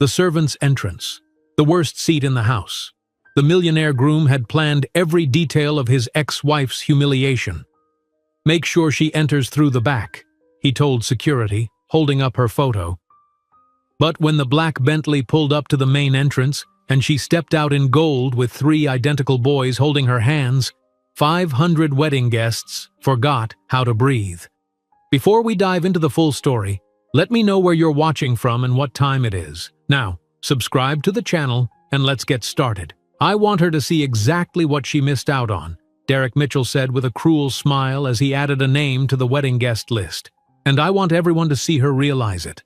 The servant's entrance. The worst seat in the house. The millionaire groom had planned every detail of his ex-wife's humiliation. "Make sure she enters through the back," he told security, holding up her photo. But when the black Bentley pulled up to the main entrance, and she stepped out in gold with 3 identical boys holding her hands, 500 wedding guests forgot how to breathe. Before we dive into the full story, let me know where you're watching from and what time it is. Now, subscribe to the channel and let's get started. "I want her to see exactly what she missed out on," Derek Mitchell said with a cruel smile as he added a name to the wedding guest list. "And I want everyone to see her realize it."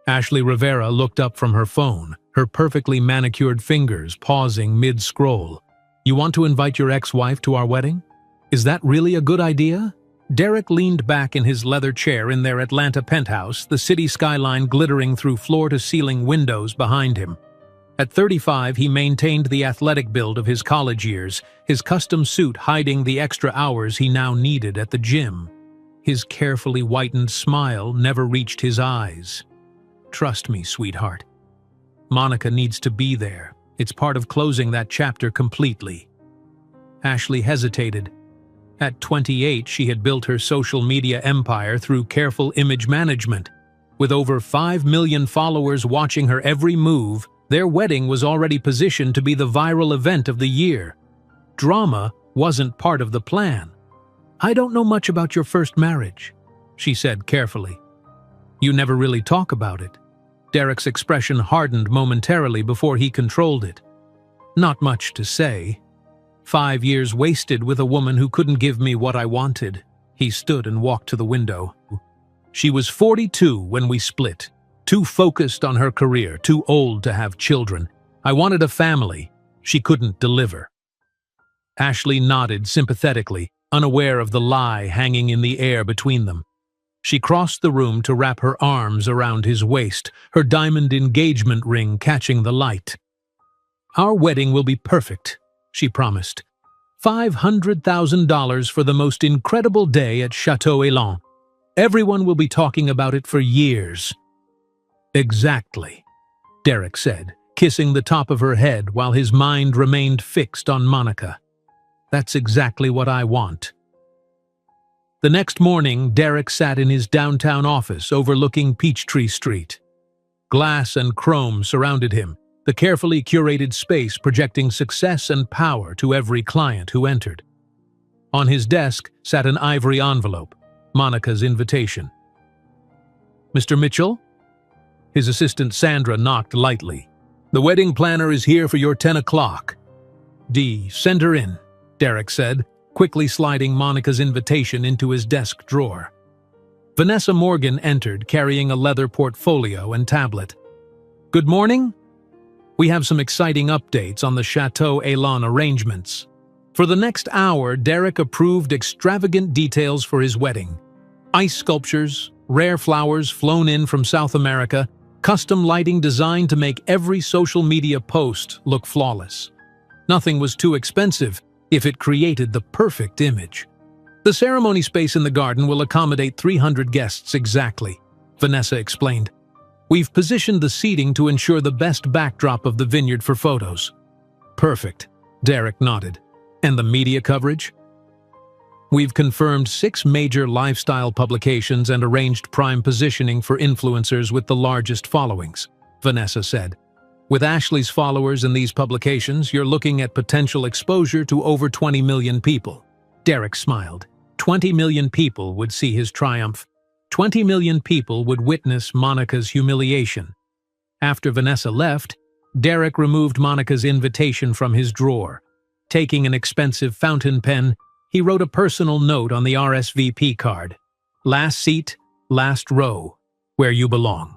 Ashley Rivera looked up from her phone, her perfectly manicured fingers pausing mid-scroll. "You want to invite your ex-wife to our wedding? Is that really a good idea?" Derek leaned back in his leather chair in their Atlanta penthouse, the city skyline glittering through floor-to-ceiling windows behind him. At 35, he maintained the athletic build of his college years, his custom suit hiding the extra hours he now needed at the gym. His carefully whitened smile never reached his eyes. "Trust me, sweetheart. Monica needs to be there. It's part of closing that chapter completely." Ashley hesitated. At 28, she had built her social media empire through careful image management. With over 5 million followers watching her every move, their wedding was already positioned to be the viral event of the year. Drama wasn't part of the plan. "I don't know much about your first marriage," she said carefully. "You never really talk about it." Derek's expression hardened momentarily before he controlled it. "Not much to say. 5 years wasted with a woman who couldn't give me what I wanted." He stood and walked to the window. "She was 42 when we split. Too focused on her career, too old to have children. I wanted a family. She couldn't deliver." Ashley nodded sympathetically, unaware of the lie hanging in the air between them. She crossed the room to wrap her arms around his waist, her diamond engagement ring catching the light. "Our wedding will be perfect," she promised. $500,000 for the most incredible day at Chateau Elan. Everyone will be talking about it for years." "Exactly," Derek said, kissing the top of her head while his mind remained fixed on Monica. "That's exactly what I want." The next morning, Derek sat in his downtown office overlooking Peachtree Street. Glass and chrome surrounded him, the carefully curated space projecting success and power to every client who entered. On his desk sat an ivory envelope, Monica's invitation. "Mr. Mitchell?" His assistant Sandra knocked lightly. "The wedding planner is here for your 10 o'clock. Send her in," Derek said, quickly sliding Monica's invitation into his desk drawer. Vanessa Morgan entered, carrying a leather portfolio and tablet. "Good morning. We have some exciting updates on the Chateau Elan arrangements." For the next hour, Derek approved extravagant details for his wedding. Ice sculptures, rare flowers flown in from South America, custom lighting designed to make every social media post look flawless. Nothing was too expensive if it created the perfect image. "The ceremony space in the garden will accommodate 300 guests exactly," Vanessa explained. "We've positioned the seating to ensure the best backdrop of the vineyard for photos." "Perfect," Derek nodded. "And the media coverage?" "We've confirmed 6 major lifestyle publications and arranged prime positioning for influencers with the largest followings," Vanessa said. "With Ashley's followers in these publications, you're looking at potential exposure to over 20 million people." Derek smiled. 20 million people would see his triumph. 20 million people would witness Monica's humiliation. After Vanessa left, Derek removed Monica's invitation from his drawer. Taking an expensive fountain pen, he wrote a personal note on the RSVP card. "Last seat, last row, where you belong."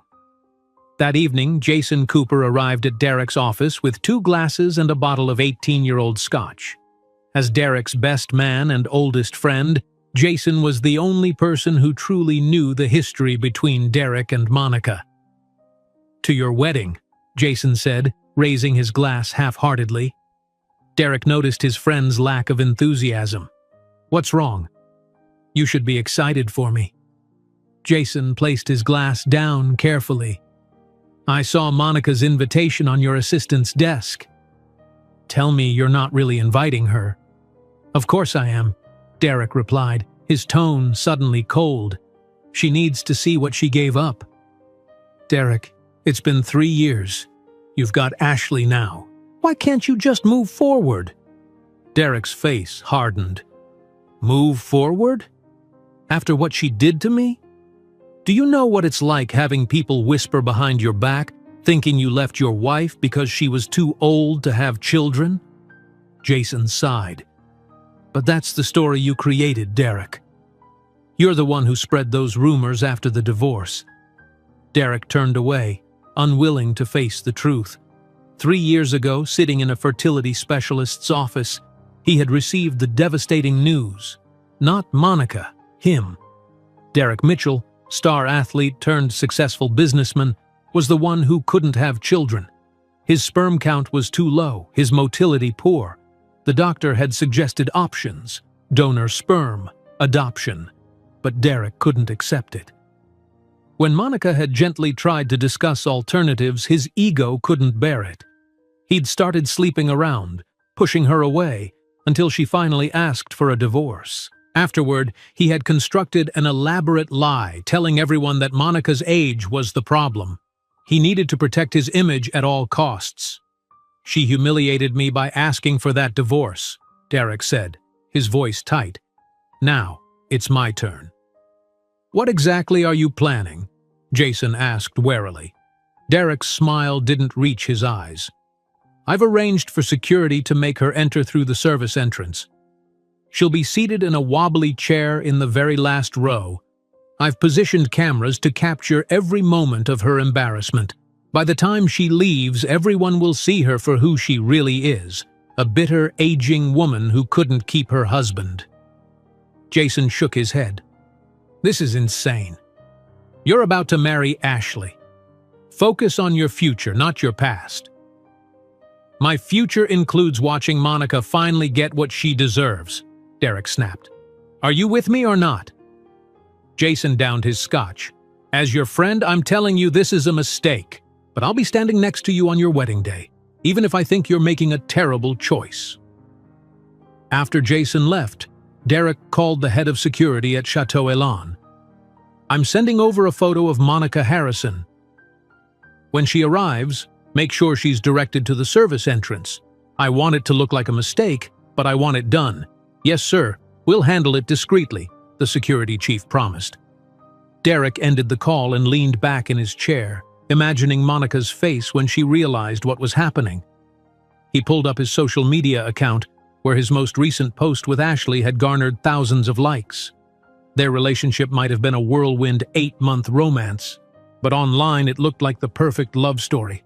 That evening, Jason Cooper arrived at Derek's office with 2 glasses and a bottle of 18-year-old scotch. As Derek's best man and oldest friend, Jason was the only person who truly knew the history between Derek and Monica. "To your wedding," Jason said, raising his glass half-heartedly. Derek noticed his friend's lack of enthusiasm. "What's wrong?" "You should be excited for me." Jason placed his glass down carefully. I saw Monica's invitation on your assistant's desk. Tell me you're not really inviting her. Of course I am, Derek replied, his tone suddenly cold. She needs to see what she gave up. Derek, it's been 3 years. You've got Ashley now. Why can't you just move forward? Derek's face hardened. Move forward? After what she did to me? Do you know what it's like having people whisper behind your back, thinking you left your wife because she was too old to have children? Jason sighed. But that's the story you created, Derek. You're the one who spread those rumors after the divorce. Derek turned away, unwilling to face the truth. 3 years ago, sitting in a fertility specialist's office, he had received the devastating news. Not Monica, him. Derek Mitchell, star athlete turned successful businessman, was the one who couldn't have children. His sperm count was too low, his motility poor. The doctor had suggested options: donor sperm, adoption. But Derek couldn't accept it. When Monica had gently tried to discuss alternatives, his ego couldn't bear it. He'd started sleeping around, pushing her away, until she finally asked for a divorce. Afterward, he had constructed an elaborate lie, telling everyone that Monica's age was the problem. He needed to protect his image at all costs. She humiliated me by asking for that divorce, Derek said, his voice tight. Now, it's my turn. What exactly are you planning? Jason asked warily. Derek's smile didn't reach his eyes. I've arranged for security to make her enter through the service entrance. She'll be seated in a wobbly chair in the very last row. I've positioned cameras to capture every moment of her embarrassment. By the time she leaves, everyone will see her for who she really is, a bitter, aging woman who couldn't keep her husband. Jason shook his head. This is insane. You're about to marry Ashley. Focus on your future, not your past. My future includes watching Monica finally get what she deserves, Derek snapped. Are you with me or not? Jason downed his scotch. As your friend, I'm telling you this is a mistake, but I'll be standing next to you on your wedding day, even if I think you're making a terrible choice. After Jason left, Derek called the head of security at Chateau Elan. I'm sending over a photo of Monica Harrison. When she arrives, make sure she's directed to the service entrance. I want it to look like a mistake, but I want it done. Yes, sir. We'll handle it discreetly, the security chief promised. Derek ended the call and leaned back in his chair, imagining Monica's face when she realized what was happening. He pulled up his social media account, where his most recent post with Ashley had garnered thousands of likes. Their relationship might have been a whirlwind 8-month romance, but online it looked like the perfect love story.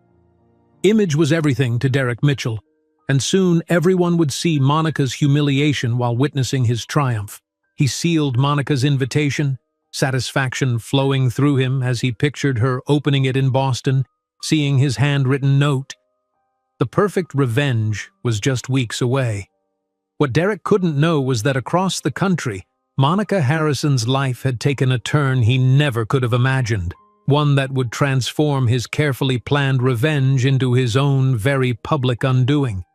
Image was everything to Derek Mitchell, and soon everyone would see Monica's humiliation while witnessing his triumph. He sealed Monica's invitation, satisfaction flowing through him as he pictured her opening it in Boston, seeing his handwritten note. The perfect revenge was just weeks away. What Derek couldn't know was that across the country, Monica Harrison's life had taken a turn he never could have imagined, one that would transform his carefully planned revenge into his own very public undoing.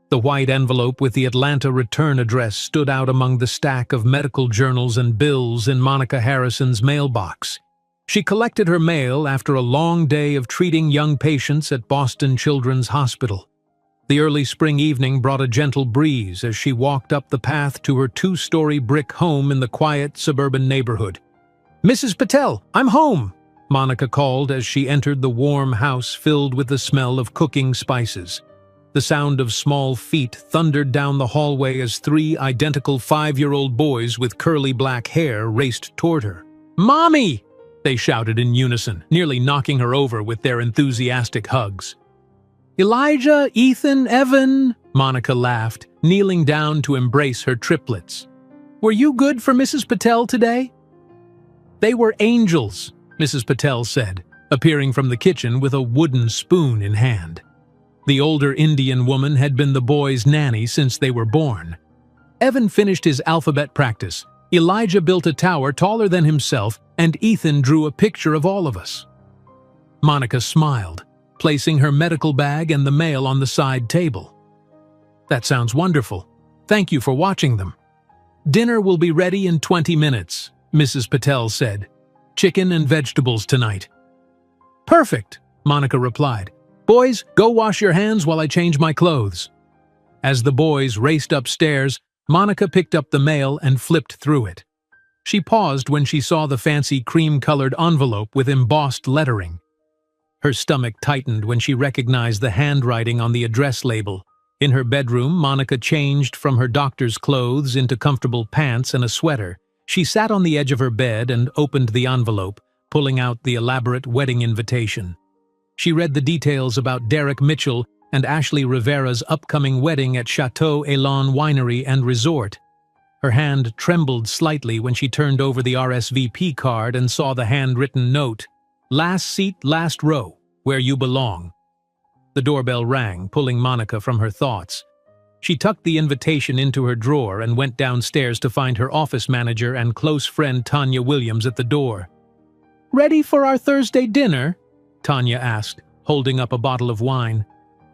The white envelope with the Atlanta return address stood out among the stack of medical journals and bills in Monica Harrison's mailbox. She collected her mail after a long day of treating young patients at Boston Children's Hospital. The early spring evening brought a gentle breeze as she walked up the path to her 2-story brick home in the quiet suburban neighborhood. "Mrs. Patel, I'm home!" Monica called as she entered the warm house filled with the smell of cooking spices. The sound of small feet thundered down the hallway as 3 identical 5-year-old boys with curly black hair raced toward her. "Mommy!" they shouted in unison, nearly knocking her over with their enthusiastic hugs. "Elijah, Ethan, Evan," Monica laughed, kneeling down to embrace her triplets. "Were you good for Mrs. Patel today?" "They were angels," Mrs. Patel said, appearing from the kitchen with a wooden spoon in hand. The older Indian woman had been the boys' nanny since they were born. Evan finished his alphabet practice, Elijah built a tower taller than himself, and Ethan drew a picture of all of us. Monica smiled, placing her medical bag and the mail on the side table. That sounds wonderful. Thank you for watching them. Dinner will be ready in 20 minutes, Mrs. Patel said. Chicken and vegetables tonight. Perfect, Monica replied. Boys, go wash your hands while I change my clothes. As the boys raced upstairs, Monica picked up the mail and flipped through it. She paused when she saw the fancy cream-colored envelope with embossed lettering. Her stomach tightened when she recognized the handwriting on the address label. In her bedroom, Monica changed from her doctor's clothes into comfortable pants and a sweater. She sat on the edge of her bed and opened the envelope, pulling out the elaborate wedding invitation. She read the details about Derek Mitchell and Ashley Rivera's upcoming wedding at Chateau Elan Winery and Resort. Her hand trembled slightly when she turned over the RSVP card and saw the handwritten note, "Last seat, last row, where you belong." The doorbell rang, pulling Monica from her thoughts. She tucked the invitation into her drawer and went downstairs to find her office manager and close friend Tanya Williams at the door. "Ready for our Thursday dinner?" Tanya asked, holding up a bottle of wine.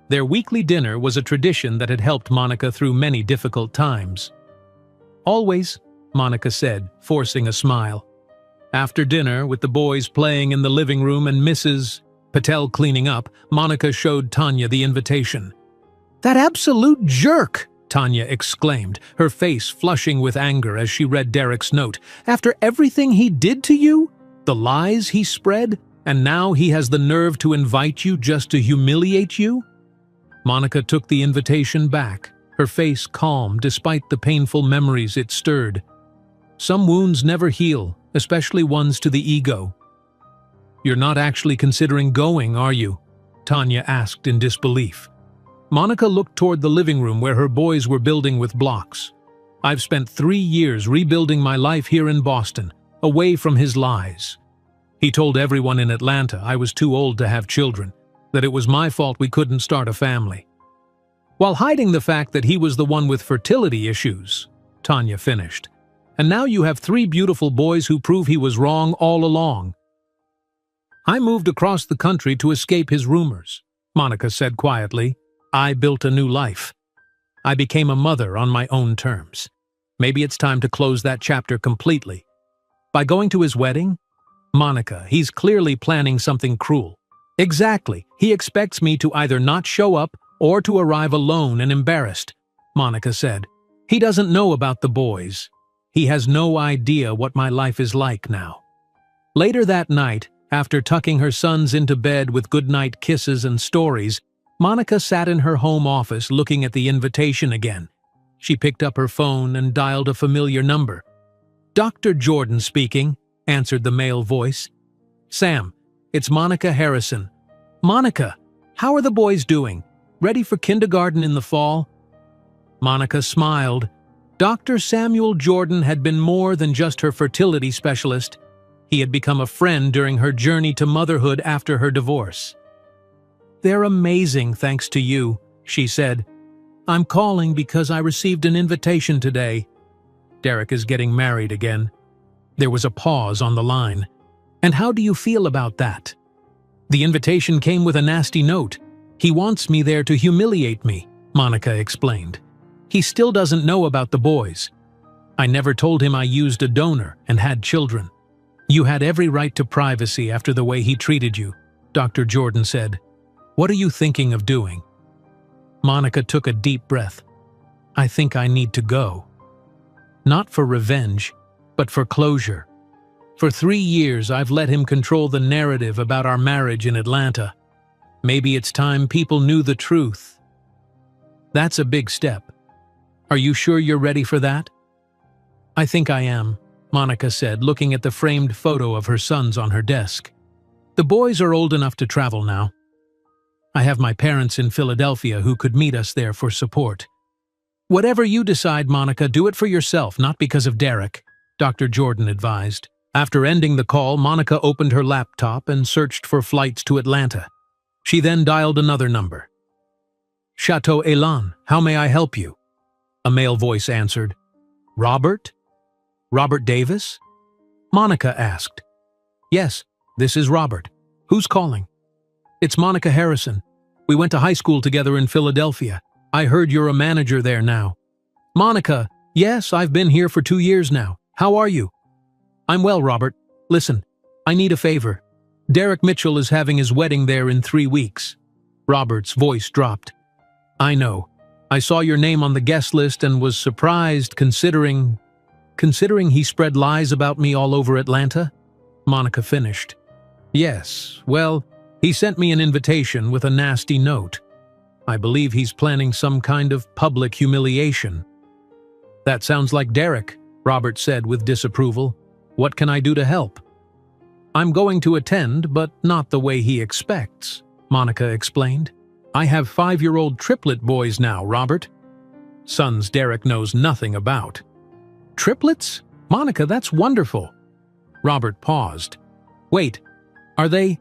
Their weekly dinner was a tradition that had helped Monica through many difficult times. "Always," Monica said, forcing a smile. After dinner, with the boys playing in the living room and Mrs. Patel cleaning up, Monica showed Tanya the invitation. "That absolute jerk!" Tanya exclaimed, her face flushing with anger as she read Derek's note. "After everything he did to you, the lies he spread, and now he has the nerve to invite you just to humiliate you?" Monica took the invitation back, her face calm despite the painful memories it stirred. Some wounds never heal, especially ones to the ego. "You're not actually considering going, are you?" Tanya asked in disbelief. Monica looked toward the living room where her boys were building with blocks. "I've spent 3 years rebuilding my life here in Boston, away from his lies. He told everyone in Atlanta I was too old to have children, that it was my fault we couldn't start a family. While hiding the fact that he was the one with fertility issues," Tanya finished. "And now you have 3 beautiful boys who prove he was wrong all along." "I moved across the country to escape his rumors," Monica said quietly. "I built a new life. I became a mother on my own terms. Maybe it's time to close that chapter completely. By going to his wedding? Monica, he's clearly planning something cruel. Exactly, he expects me to either not show up or to arrive alone and embarrassed," Monica said. "He doesn't know about the boys. He has no idea what my life is like now." Later that night, after tucking her sons into bed with goodnight kisses and stories, Monica sat in her home office looking at the invitation again. She picked up her phone and dialed a familiar number. "Dr. Jordan speaking," answered the male voice. "Sam, it's Monica Harrison." "Monica, how are the boys doing? Ready for kindergarten in the fall?" Monica smiled. Dr. Samuel Jordan had been more than just her fertility specialist. He had become a friend during her journey to motherhood after her divorce. "They're amazing thanks to you," she said. "I'm calling because I received an invitation today. Derek is getting married again." There was a pause on the line. "And how do you feel about that?" "The invitation came with a nasty note. He wants me there to humiliate me," Monica explained. "He still doesn't know about the boys. I never told him I used a donor and had children." "You had every right to privacy after the way he treated you," Dr. Jordan said. "What are you thinking of doing?" Monica took a deep breath. "I think I need to go. Not for revenge, but for closure. For 3 years I've let him control the narrative about our marriage in Atlanta. Maybe it's time people knew the truth. That's a big step. Are you sure you're ready for that?" "I think I am," Monica said, looking at the framed photo of her sons on her desk. "The boys are old enough to travel now. I have my parents in Philadelphia who could meet us there for support." "Whatever you decide, Monica, do it for yourself, not because of Derek," Dr. Jordan advised. After ending the call, Monica opened her laptop and searched for flights to Atlanta. She then dialed another number. "Chateau Elan, how may I help you?" A male voice answered. "Robert? Robert Davis?" Monica asked. "Yes, this is Robert. Who's calling?" It's Monica Harrison. We went to high school together in Philadelphia. I heard you're a manager there now. Monica, yes, I've been here for 2 years now. How are you? I'm well, Robert. Listen, I need a favor. Derek Mitchell is having his wedding there in 3 weeks. Robert's voice dropped. I know. I saw your name on the guest list and was surprised considering he spread lies about me all over Atlanta? Monica finished. Yes, well, he sent me an invitation with a nasty note. I believe he's planning some kind of public humiliation. That sounds like Derek, Robert said with disapproval. What can I do to help? I'm going to attend, but not the way he expects, Monica explained. I have 5-year-old triplet boys now, Robert. Sons Derek knows nothing about. Triplets? Monica, that's wonderful. Robert paused. Wait, are they?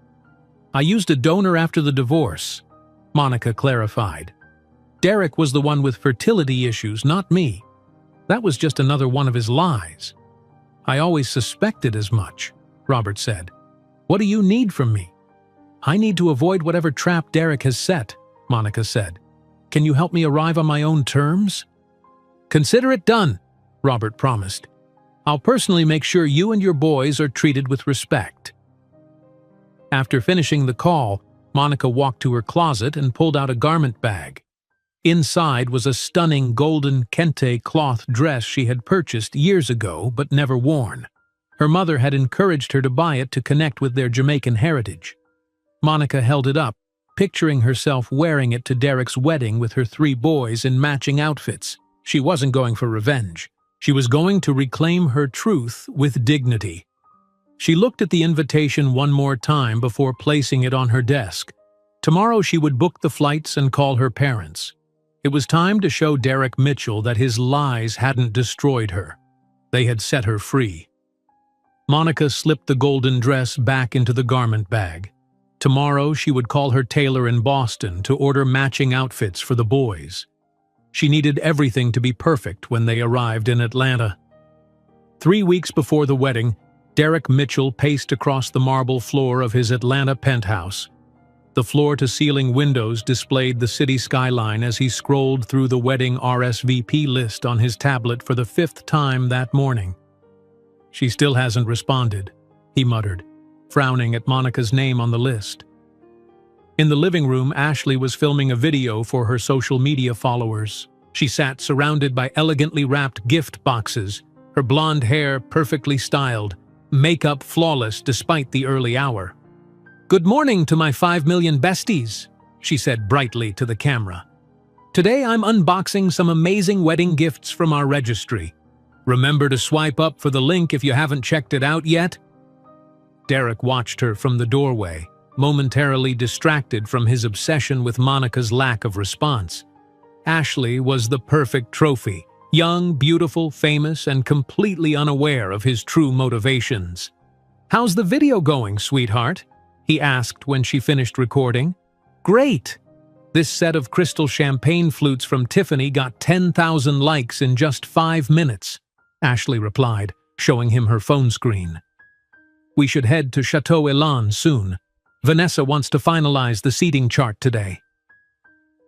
I used a donor after the divorce, Monica clarified. Derek was the one with fertility issues, not me. That was just another one of his lies. I always suspected as much, Robert said. What do you need from me? I need to avoid whatever trap Derek has set, Monica said. Can you help me arrive on my own terms? Consider it done, Robert promised. I'll personally make sure you and your boys are treated with respect. After finishing the call, Monica walked to her closet and pulled out a garment bag. Inside was a stunning golden kente cloth dress she had purchased years ago but never worn. Her mother had encouraged her to buy it to connect with their Jamaican heritage. Monica held it up, picturing herself wearing it to Derek's wedding with her 3 boys in matching outfits. She wasn't going for revenge. She was going to reclaim her truth with dignity. She looked at the invitation one more time before placing it on her desk. Tomorrow she would book the flights and call her parents. It was time to show Derek Mitchell that his lies hadn't destroyed her. They had set her free. Monica slipped the golden dress back into the garment bag. Tomorrow she would call her tailor in Boston to order matching outfits for the boys. She needed everything to be perfect when they arrived in Atlanta. 3 weeks before the wedding, Derek Mitchell paced across the marble floor of his Atlanta penthouse. The floor-to-ceiling windows displayed the city skyline as he scrolled through the wedding RSVP list on his tablet for the 5th time that morning. She still hasn't responded, he muttered, frowning at Monica's name on the list. In the living room, Ashley was filming a video for her social media followers. She sat surrounded by elegantly wrapped gift boxes, her blonde hair perfectly styled, makeup flawless despite the early hour. "Good morning to my 5 million besties," she said brightly to the camera. "Today I'm unboxing some amazing wedding gifts from our registry. Remember to swipe up for the link if you haven't checked it out yet." Derek watched her from the doorway, momentarily distracted from his obsession with Monica's lack of response. Ashley was the perfect trophy, young, beautiful, famous, and completely unaware of his true motivations. "How's the video going, sweetheart?" he asked when she finished recording. "Great! This set of crystal champagne flutes from Tiffany got 10,000 likes in just 5 minutes, Ashley replied, showing him her phone screen. "We should head to Chateau Elan soon. Vanessa wants to finalize the seating chart today."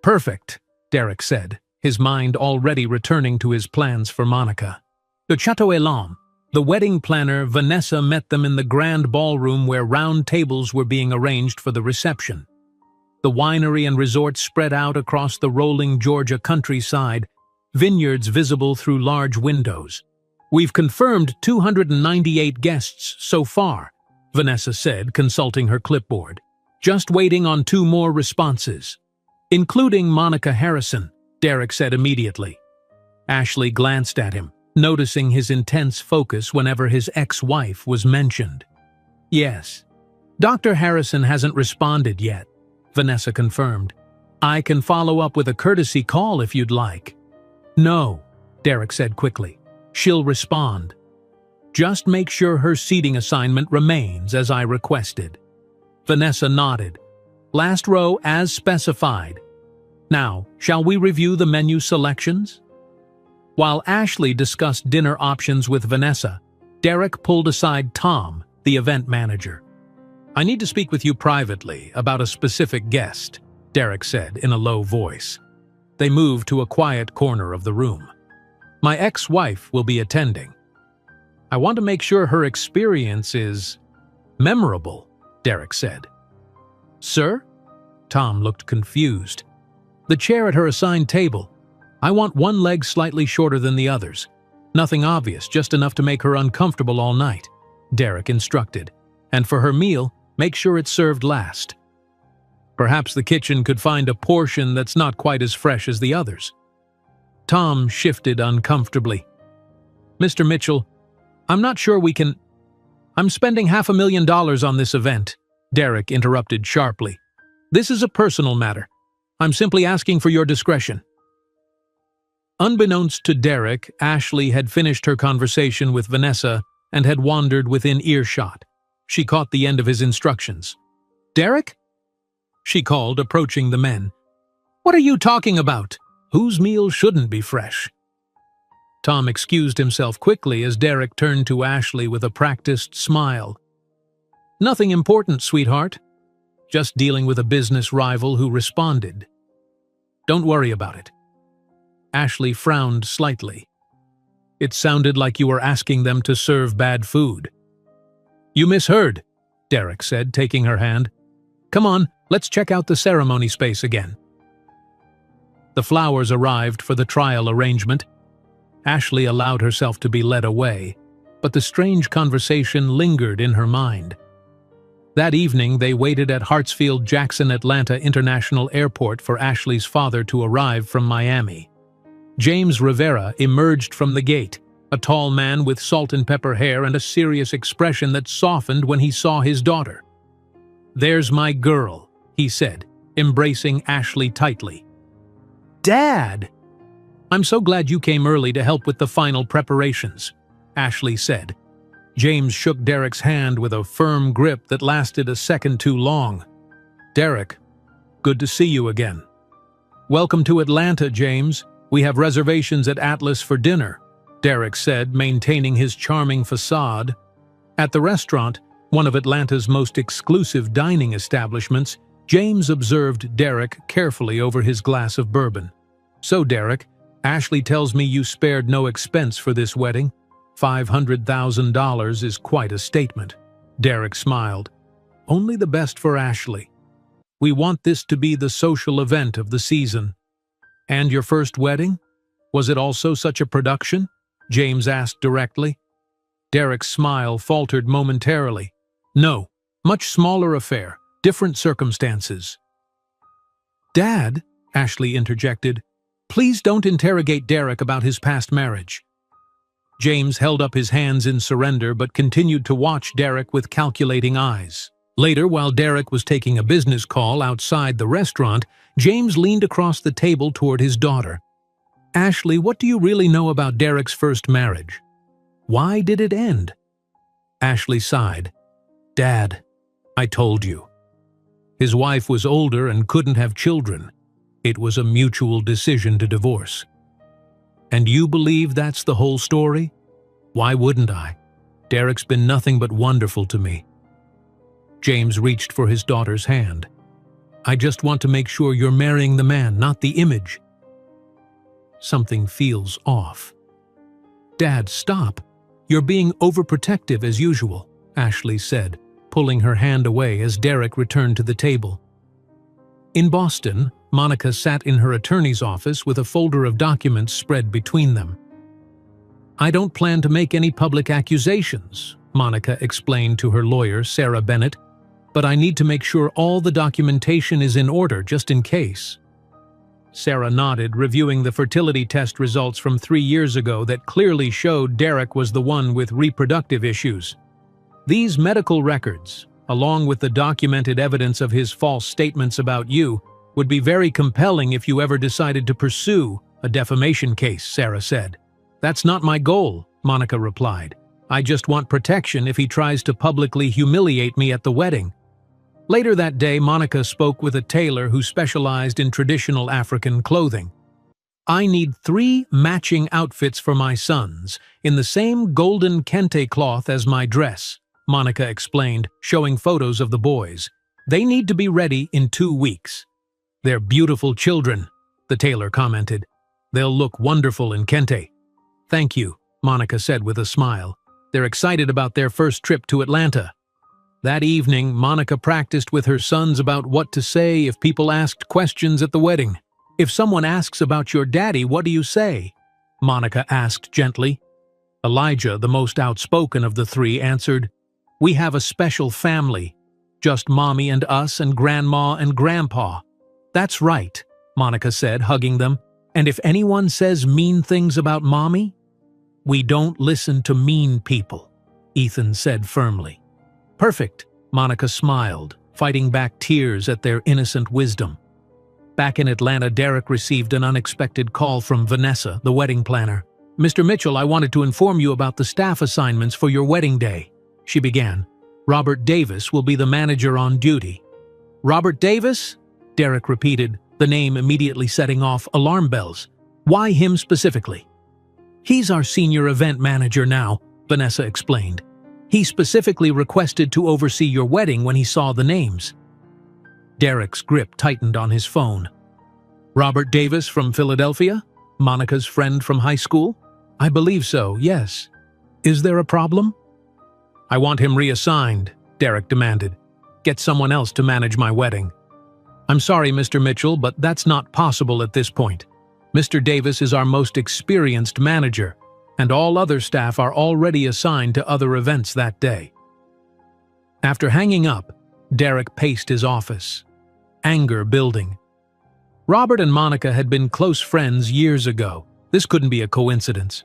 "Perfect," Derek said, his mind already returning to his plans for Monica. The Chateau Elan. The wedding planner, Vanessa, met them in the grand ballroom where round tables were being arranged for the reception. The winery and resort spread out across the rolling Georgia countryside, vineyards visible through large windows. "We've confirmed 298 guests so far," Vanessa said, consulting her clipboard. "Just waiting on 2 more responses." "Including Monica Harrison," Derek said immediately. Ashley glanced at him, noticing his intense focus whenever his ex-wife was mentioned. "Yes. Dr. Harrison hasn't responded yet," Vanessa confirmed. "I can follow up with a courtesy call if you'd like." "No," Derek said quickly. "She'll respond. Just make sure her seating assignment remains as I requested." Vanessa nodded. "Last row as specified. Now, shall we review the menu selections?" While Ashley discussed dinner options with Vanessa, Derek pulled aside Tom, the event manager. "I need to speak with you privately about a specific guest," Derek said in a low voice. They moved to a quiet corner of the room. "My ex-wife will be attending. I want to make sure her experience is memorable," Derek said. "Sir?" Tom looked confused. "The chair at her assigned table. I want one leg slightly shorter than the others. Nothing obvious, just enough to make her uncomfortable all night," Derek instructed. "And for her meal, make sure it's served last. Perhaps the kitchen could find a portion that's not quite as fresh as the others." Tom shifted uncomfortably. "Mr. Mitchell, I'm not sure we can—" "I'm spending $500,000 on this event," Derek interrupted sharply. "This is a personal matter. I'm simply asking for your discretion." Unbeknownst to Derek, Ashley had finished her conversation with Vanessa and had wandered within earshot. She caught the end of his instructions. "Derek?" she called, approaching the men. "What are you talking about? Whose meal shouldn't be fresh?" Tom excused himself quickly as Derek turned to Ashley with a practiced smile. "Nothing important, sweetheart. Just dealing with a business rival who responded. Don't worry about it." Ashley frowned slightly. "It sounded like you were asking them to serve bad food." "You misheard," Derek said, taking her hand. "Come on, let's check out the ceremony space again." The flowers arrived for the trial arrangement. Ashley allowed herself to be led away, but the strange conversation lingered in her mind. That evening, they waited at Hartsfield-Jackson Atlanta International Airport for Ashley's father to arrive from Miami. James Rivera emerged from the gate, a tall man with salt and pepper hair and a serious expression that softened when he saw his daughter. "There's my girl," he said, embracing Ashley tightly. "Dad!" "I'm so glad you came early to help with the final preparations," Ashley said. James shook Derek's hand with a firm grip that lasted a second too long. "Derek, good to see you again." "Welcome to Atlanta, James. We have reservations at Atlas for dinner," Derek said, maintaining his charming facade. At the restaurant, one of Atlanta's most exclusive dining establishments, James observed Derek carefully over his glass of bourbon. "So, Derek, Ashley tells me you spared no expense for this wedding. $500,000 is quite a statement." Derek smiled. "Only the best for Ashley. We want this to be the social event of the season." "And your first wedding? Was it also such a production?" James asked directly. Derek's smile faltered momentarily. "No, much smaller affair, different circumstances." "Dad," Ashley interjected, "please don't interrogate Derek about his past marriage." James held up his hands in surrender but continued to watch Derek with calculating eyes. Later, while Derek was taking a business call outside the restaurant, James leaned across the table toward his daughter. "Ashley, what do you really know about Derek's first marriage? Why did it end?" Ashley sighed. "Dad, I told you. His wife was older and couldn't have children. It was a mutual decision to divorce." "And you believe that's the whole story?" "Why wouldn't I? Derek's been nothing but wonderful to me." James reached for his daughter's hand. "I just want to make sure you're marrying the man, not the image." "Something feels off." "Dad, stop. You're being overprotective as usual," Ashley said, pulling her hand away as Derek returned to the table. In Boston, Monica sat in her attorney's office with a folder of documents spread between them. "I don't plan to make any public accusations," Monica explained to her lawyer, Sarah Bennett, "but I need to make sure all the documentation is in order just in case." Sarah nodded, reviewing the fertility test results from 3 years ago that clearly showed Derek was the one with reproductive issues. "These medical records, along with the documented evidence of his false statements about you, would be very compelling if you ever decided to pursue a defamation case," Sarah said. "That's not my goal," Monica replied. "I just want protection if he tries to publicly humiliate me at the wedding." Later that day, Monica spoke with a tailor who specialized in traditional African clothing. "I need 3 matching outfits for my sons, in the same golden kente cloth as my dress," Monica explained, showing photos of the boys. They need to be ready in 2 weeks. They're beautiful children, the tailor commented. They'll look wonderful in kente. Thank you, Monica said with a smile. They're excited about their first trip to Atlanta. That evening, Monica practiced with her sons about what to say if people asked questions at the wedding. If someone asks about your daddy, what do you say? Monica asked gently. Elijah, the most outspoken of the three, answered, We have a special family. Just Mommy and us and Grandma and Grandpa. That's right, Monica said, hugging them. And if anyone says mean things about Mommy, we don't listen to mean people, Ethan said firmly. Perfect, Monica smiled, fighting back tears at their innocent wisdom. Back in Atlanta, Derek received an unexpected call from Vanessa, the wedding planner. Mr. Mitchell, I wanted to inform you about the staff assignments for your wedding day, she began. Robert Davis will be the manager on duty. Robert Davis? Derek repeated, the name immediately setting off alarm bells. Why him specifically? He's our senior event manager now, Vanessa explained. He specifically requested to oversee your wedding when he saw the names. Derek's grip tightened on his phone. Robert Davis from Philadelphia? Monica's friend from high school? I believe so, yes. Is there a problem? I want him reassigned, Derek demanded. Get someone else to manage my wedding. I'm sorry, Mr. Mitchell, but that's not possible at this point. Mr. Davis is our most experienced manager, and all other staff are already assigned to other events that day. After hanging up, Derek paced his office, anger building. Robert and Monica had been close friends years ago. This couldn't be a coincidence.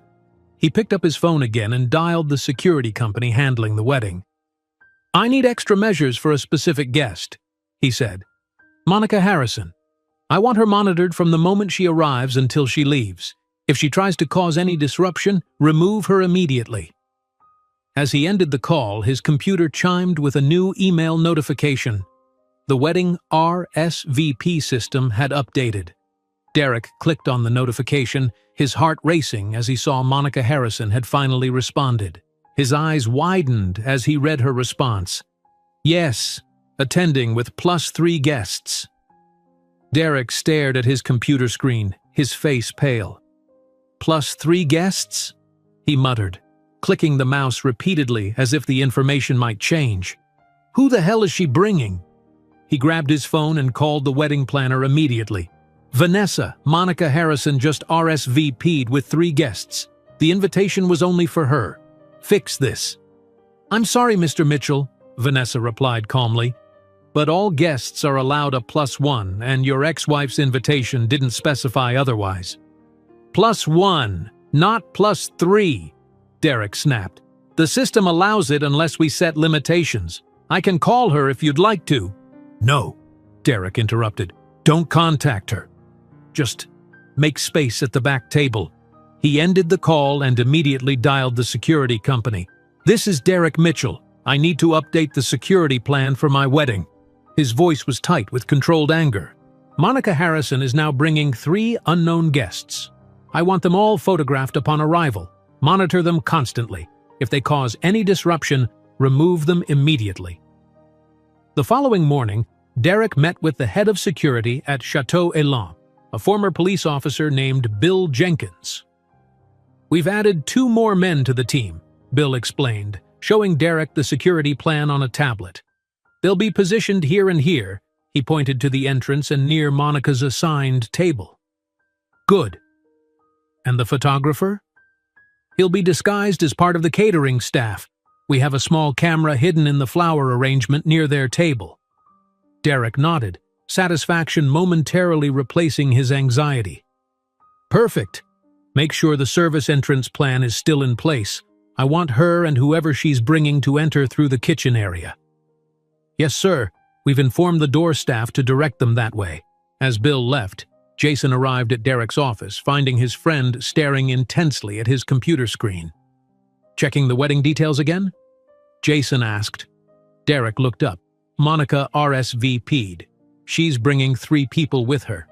He picked up his phone again and dialed the security company handling the wedding. I need extra measures for a specific guest, he said. Monica Harrison. I want her monitored from the moment she arrives until she leaves. If she tries to cause any disruption, remove her immediately. As he ended the call, his computer chimed with a new email notification. The wedding RSVP system had updated. Derek clicked on the notification, his heart racing as he saw Monica Harrison had finally responded. His eyes widened as he read her response. Yes, attending with +3 guests. Derek stared at his computer screen, his face pale. +3 guests? He muttered, clicking the mouse repeatedly as if the information might change. Who the hell is she bringing? He grabbed his phone and called the wedding planner immediately. Vanessa, Monica Harrison just RSVP'd with 3 guests. The invitation was only for her. Fix this. I'm sorry, Mr. Mitchell, Vanessa replied calmly, but all guests are allowed a +1 and your ex-wife's invitation didn't specify otherwise. +1, not +3, Derek snapped. The system allows it unless we set limitations. I can call her if you'd like to. No, Derek interrupted. Don't contact her. Just make space at the back table. He ended the call and immediately dialed the security company. This is Derek Mitchell. I need to update the security plan for my wedding. His voice was tight with controlled anger. Monica Harrison is now bringing 3 unknown guests. I want them all photographed upon arrival. Monitor them constantly. If they cause any disruption, remove them immediately. The following morning, Derek met with the head of security at Chateau Elan, a former police officer named Bill Jenkins. We've added 2 more men to the team, Bill explained, showing Derek the security plan on a tablet. They'll be positioned here and here, he pointed to the entrance and near Monica's assigned table. Good. And the photographer? He'll be disguised as part of the catering staff. We have a small camera hidden in the flower arrangement near their table. Derek nodded, satisfaction momentarily replacing his anxiety. Perfect. Make sure the service entrance plan is still in place. I want her and whoever she's bringing to enter through the kitchen area. Yes, sir. We've informed the door staff to direct them that way. As Bill left, Jason arrived at Derek's office, finding his friend staring intensely at his computer screen. Checking the wedding details again? Jason asked. Derek looked up. Monica RSVP'd. She's bringing 3 people with her.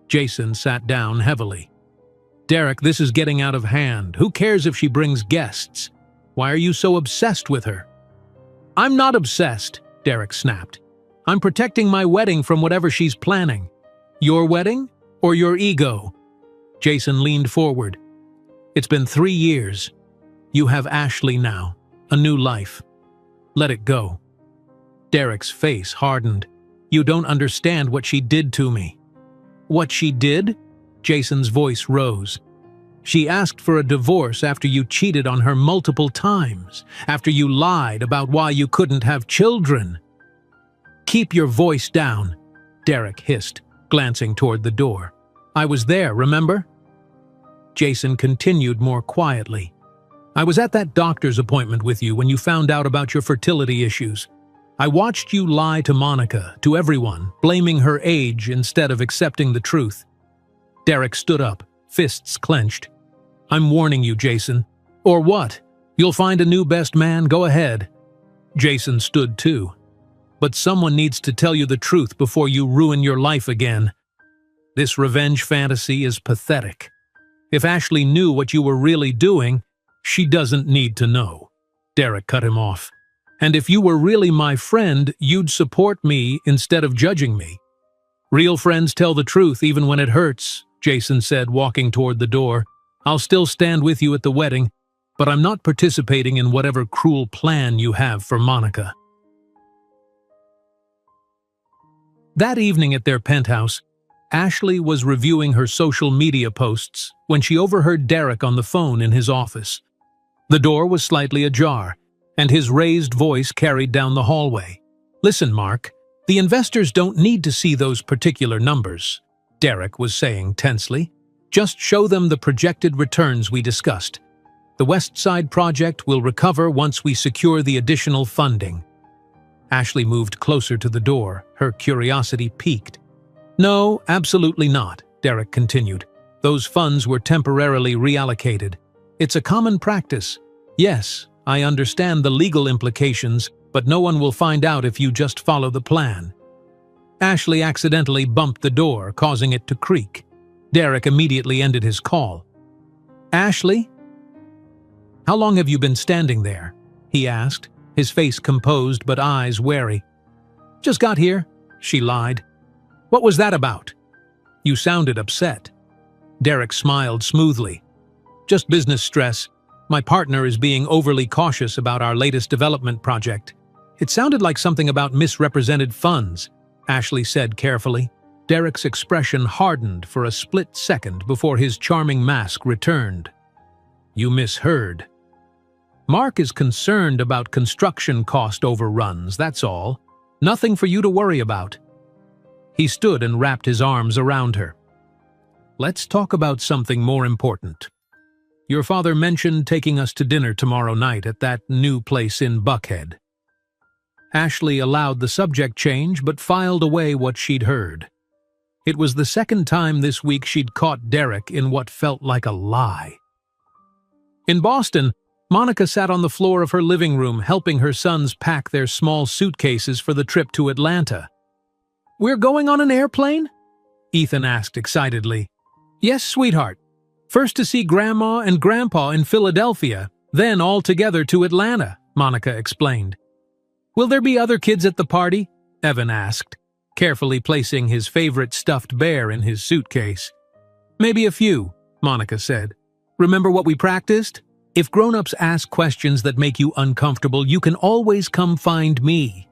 Jason sat down heavily. Derek, this is getting out of hand. Who cares if she brings guests? Why are you so obsessed with her? I'm not obsessed, Derek snapped. I'm protecting my wedding from whatever she's planning. Your wedding or your ego? Jason leaned forward. It's been 3 years. You have Ashley now, a new life. Let it go. Derek's face hardened. You don't understand what she did to me. What she did? Jason's voice rose. She asked for a divorce after you cheated on her multiple times, after you lied about why you couldn't have children. Keep your voice down, Derek hissed, glancing toward the door. I was there, remember? Jason continued more quietly. I was at that doctor's appointment with you when you found out about your fertility issues. I watched you lie to Monica, to everyone, blaming her age instead of accepting the truth. Derek stood up, fists clenched. I'm warning you, Jason. Or what? You'll find a new best man, go ahead. Jason stood too. But someone needs to tell you the truth before you ruin your life again. This revenge fantasy is pathetic. If Ashley knew what you were really doing, she doesn't need to know. Derek cut him off. And if you were really my friend, you'd support me instead of judging me. Real friends tell the truth even when it hurts, Jason said, walking toward the door. I'll still stand with you at the wedding, but I'm not participating in whatever cruel plan you have for Monica. That evening at their penthouse, Ashley was reviewing her social media posts when she overheard Derek on the phone in his office. The door was slightly ajar, and his raised voice carried down the hallway. Listen, Mark, the investors don't need to see those particular numbers, Derek was saying tensely. Just show them the projected returns we discussed. The West Side project will recover once we secure the additional funding. Ashley moved closer to the door, her curiosity piqued. No, absolutely not, Derek continued. Those funds were temporarily reallocated. It's a common practice. Yes, I understand the legal implications, but no one will find out if you just follow the plan. Ashley accidentally bumped the door, causing it to creak. Derek immediately ended his call. Ashley? How long have you been standing there? He asked, his face composed but eyes wary. Just got here, she lied. What was that about? You sounded upset. Derek smiled smoothly. Just business stress. My partner is being overly cautious about our latest development project. It sounded like something about misrepresented funds, Ashley said carefully. Derek's expression hardened for a split second before his charming mask returned. You misheard. Mark is concerned about construction cost overruns, that's all. Nothing for you to worry about. He stood and wrapped his arms around her. Let's talk about something more important. Your father mentioned taking us to dinner tomorrow night at that new place in Buckhead. Ashley allowed the subject change but filed away what she'd heard. It was the second time this week she'd caught Derek in what felt like a lie. In Boston, Monica sat on the floor of her living room helping her sons pack their small suitcases for the trip to Atlanta. We're going on an airplane? Ethan asked excitedly. Yes, sweetheart. First to see Grandma and Grandpa in Philadelphia, then all together to Atlanta, Monica explained. Will there be other kids at the party? Evan asked, carefully placing his favorite stuffed bear in his suitcase. Maybe a few, Monica said. Remember what we practiced? If grown-ups ask questions that make you uncomfortable, you can always come find me.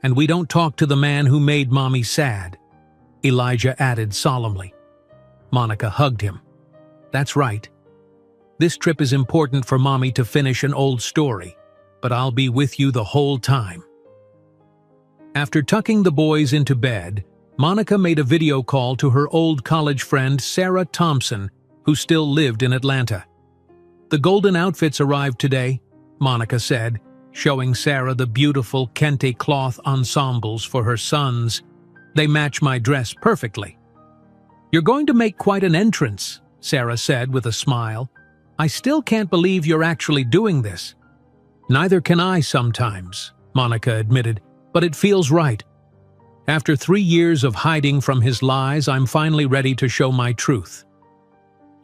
And we don't talk to the man who made Mommy sad, Elijah added solemnly. Monica hugged him. That's right. This trip is important for Mommy to finish an old story, but I'll be with you the whole time. After tucking the boys into bed, Monica made a video call to her old college friend Sarah Thompson, who still lived in Atlanta. The golden outfits arrived today, Monica said, showing Sarah the beautiful kente cloth ensembles for her sons. They match my dress perfectly. You're going to make quite an entrance, Sarah said with a smile. I still can't believe you're actually doing this. Neither can I sometimes, Monica admitted, but it feels right. After 3 years of hiding from his lies, I'm finally ready to show my truth.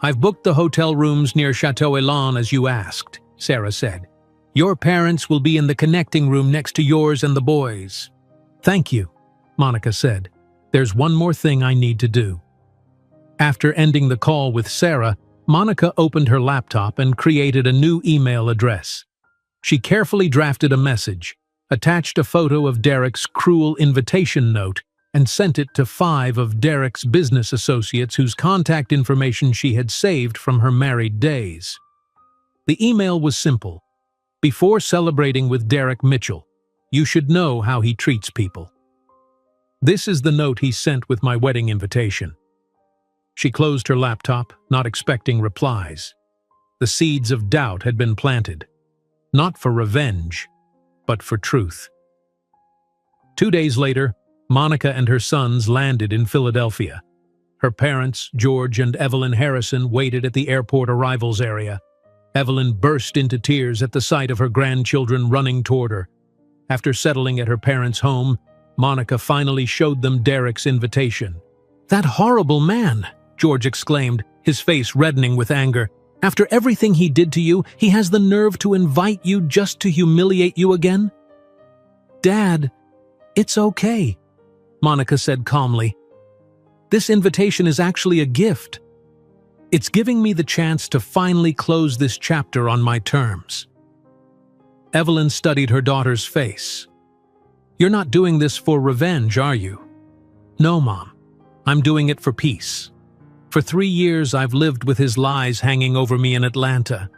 I've booked the hotel rooms near Chateau Elan as you asked, Sarah said. Your parents will be in the connecting room next to yours and the boys. Thank you, Monica said. There's one more thing I need to do. After ending the call with Sarah, Monica opened her laptop and created a new email address. She carefully drafted a message, attached a photo of Derek's cruel invitation note, and sent it to 5 of Derek's business associates whose contact information she had saved from her married days. The email was simple. Before celebrating with Derek Mitchell, you should know how he treats people. This is the note he sent with my wedding invitation. She closed her laptop, not expecting replies. The seeds of doubt had been planted, not for revenge, but for truth. 2 days later, Monica and her sons landed in Philadelphia. Her parents, George and Evelyn Harrison, waited at the airport arrivals area. Evelyn burst into tears at the sight of her grandchildren running toward her. After settling at her parents' home, Monica finally showed them Derek's invitation. "That horrible man!" George exclaimed, his face reddening with anger. "After everything he did to you, he has the nerve to invite you just to humiliate you again?" "Dad, it's okay," Monica said calmly. "This invitation is actually a gift. It's giving me the chance to finally close this chapter on my terms." Evelyn studied her daughter's face. "You're not doing this for revenge, are you?" "No, Mom. I'm doing it for peace. For 3 years, I've lived with his lies hanging over me in Atlanta.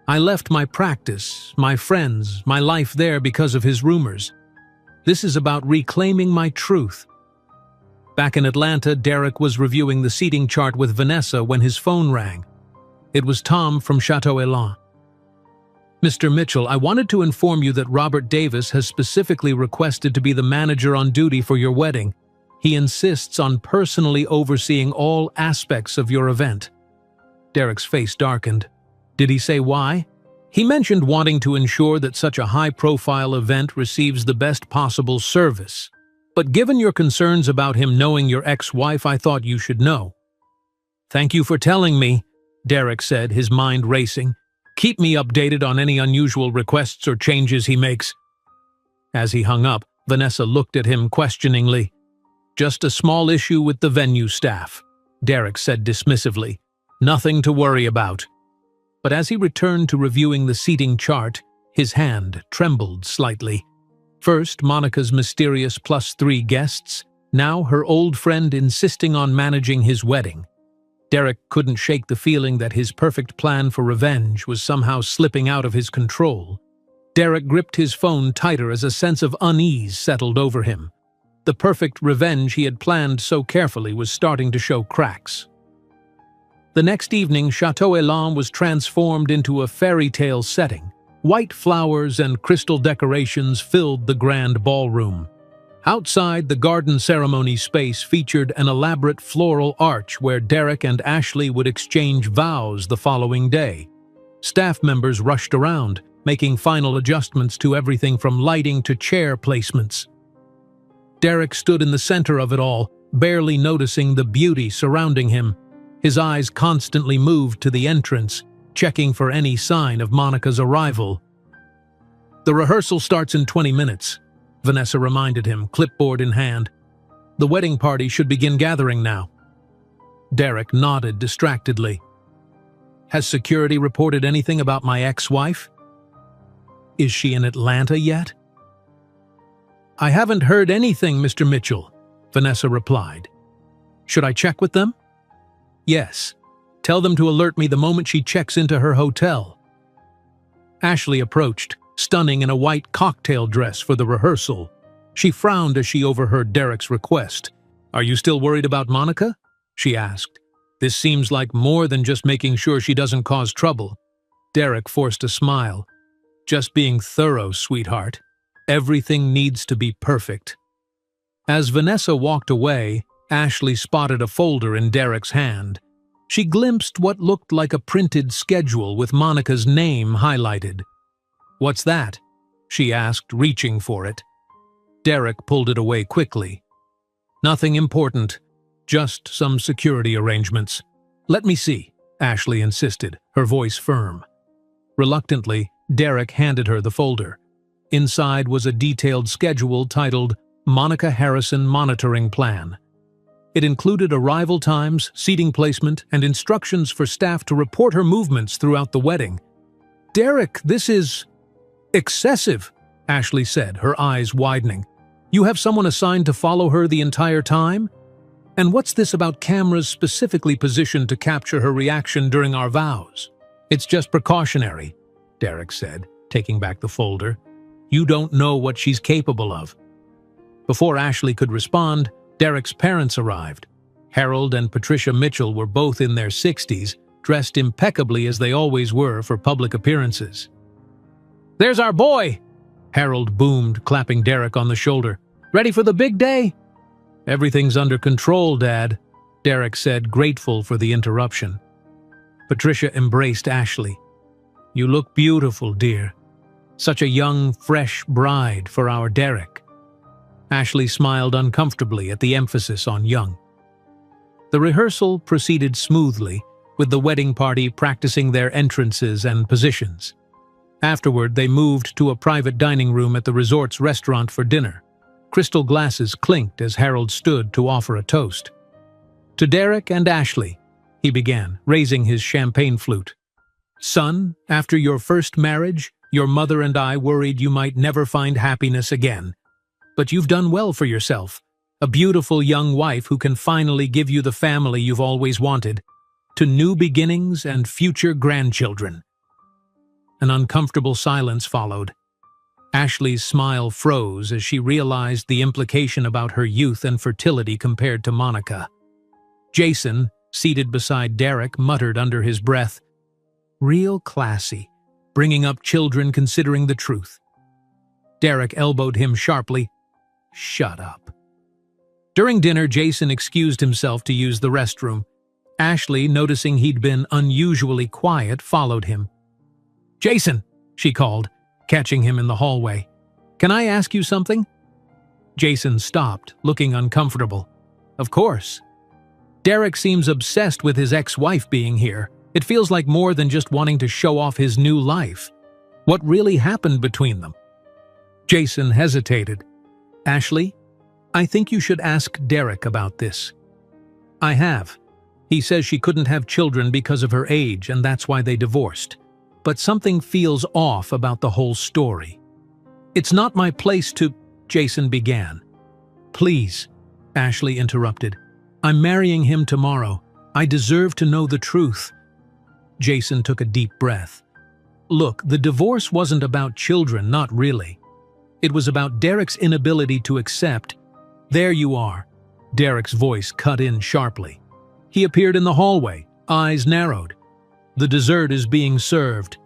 I left my practice, my friends, my life there because of his rumors. This is about reclaiming my truth." Back in Atlanta, Derek was reviewing the seating chart with Vanessa when his phone rang. It was Tom from Chateau Elan. "Mr. Mitchell, I wanted to inform you that Robert Davis has specifically requested to be the manager on duty for your wedding. He insists on personally overseeing all aspects of your event." Derek's face darkened. "Did he say why?" "He mentioned wanting to ensure that such a high-profile event receives the best possible service. But given your concerns about him knowing your ex-wife, I thought you should know." "Thank you for telling me," Derek said, his mind racing. "Keep me updated on any unusual requests or changes he makes." As he hung up, Vanessa looked at him questioningly. "Just a small issue with the venue staff," Derek said dismissively. "Nothing to worry about." But as he returned to reviewing the seating chart, his hand trembled slightly. First, Monica's mysterious +3 guests, now her old friend insisting on managing his wedding. Derek couldn't shake the feeling that his perfect plan for revenge was somehow slipping out of his control. Derek gripped his phone tighter as a sense of unease settled over him. The perfect revenge he had planned so carefully was starting to show cracks. The next evening, Chateau Elan was transformed into a fairy tale setting. White flowers and crystal decorations filled the grand ballroom. Outside, the garden ceremony space featured an elaborate floral arch where Derek and Ashley would exchange vows the following day. Staff members rushed around, making final adjustments to everything from lighting to chair placements. Derek stood in the center of it all, barely noticing the beauty surrounding him. His eyes constantly moved to the entrance, checking for any sign of Monica's arrival. "The rehearsal starts in 20 minutes, Vanessa reminded him, clipboard in hand. "The wedding party should begin gathering now." Derek nodded distractedly. "Has security reported anything about my ex-wife? Is she in Atlanta yet?" "I haven't heard anything, Mr. Mitchell," Vanessa replied. "Should I check with them?" "Yes. Tell them to alert me the moment she checks into her hotel." Ashley approached, stunning in a white cocktail dress for the rehearsal. She frowned as she overheard Derek's request. "Are you still worried about Monica?" she asked. "This seems like more than just making sure she doesn't cause trouble." Derek forced a smile. "Just being thorough, sweetheart. Everything needs to be perfect." As Vanessa walked away, Ashley spotted a folder in Derek's hand. She glimpsed what looked like a printed schedule with Monica's name highlighted. "What's that?" she asked, reaching for it. Derek pulled it away quickly. "Nothing important, just some security arrangements." "Let me see," Ashley insisted, her voice firm. Reluctantly, Derek handed her the folder. Inside was a detailed schedule titled Monica Harrison Monitoring Plan. It included arrival times, seating placement, and instructions for staff to report her movements throughout the wedding. "Derek, this is excessive," Ashley said, her eyes widening. "You have someone assigned to follow her the entire time? And what's this about cameras specifically positioned to capture her reaction during our vows?" "It's just precautionary," Derek said, taking back the folder. "You don't know what she's capable of." Before Ashley could respond, Derek's parents arrived. Harold and Patricia Mitchell were both in their 60s, dressed impeccably as they always were for public appearances. "There's our boy!" Harold boomed, clapping Derek on the shoulder. "Ready for the big day?" "Everything's under control, Dad," Derek said, grateful for the interruption. Patricia embraced Ashley. "You look beautiful, dear. Such a young, fresh bride for our Derek." Ashley smiled uncomfortably at the emphasis on young. The rehearsal proceeded smoothly, with the wedding party practicing their entrances and positions. Afterward, they moved to a private dining room at the resort's restaurant for dinner. Crystal glasses clinked as Harold stood to offer a toast. "To Derek and Ashley," he began, raising his champagne flute. "Son, after your first marriage, your mother and I worried you might never find happiness again. But you've done well for yourself, a beautiful young wife who can finally give you the family you've always wanted, to new beginnings and future grandchildren." An uncomfortable silence followed. Ashley's smile froze as she realized the implication about her youth and fertility compared to Monica. Jason, seated beside Derek, muttered under his breath, "Real classy, bringing up children considering the truth." Derek elbowed him sharply. "Shut up." During dinner, Jason excused himself to use the restroom. Ashley, noticing he'd been unusually quiet, followed him. "Jason," she called, catching him in the hallway. "Can I ask you something?" Jason stopped, looking uncomfortable. "Of course." "Derek seems obsessed with his ex-wife being here. It feels like more than just wanting to show off his new life. What really happened between them?" Jason hesitated. "Ashley, I think you should ask Derek about this." "I have. He says she couldn't have children because of her age, and that's why they divorced. But something feels off about the whole story." "It's not my place to—" Jason began. "Please," Ashley interrupted. "I'm marrying him tomorrow. I deserve to know the truth." Jason took a deep breath. "Look, the divorce wasn't about children, not really. It was about Derek's inability to accept—" "There you are." Derek's voice cut in sharply. He appeared in the hallway, eyes narrowed. "The dessert is being served.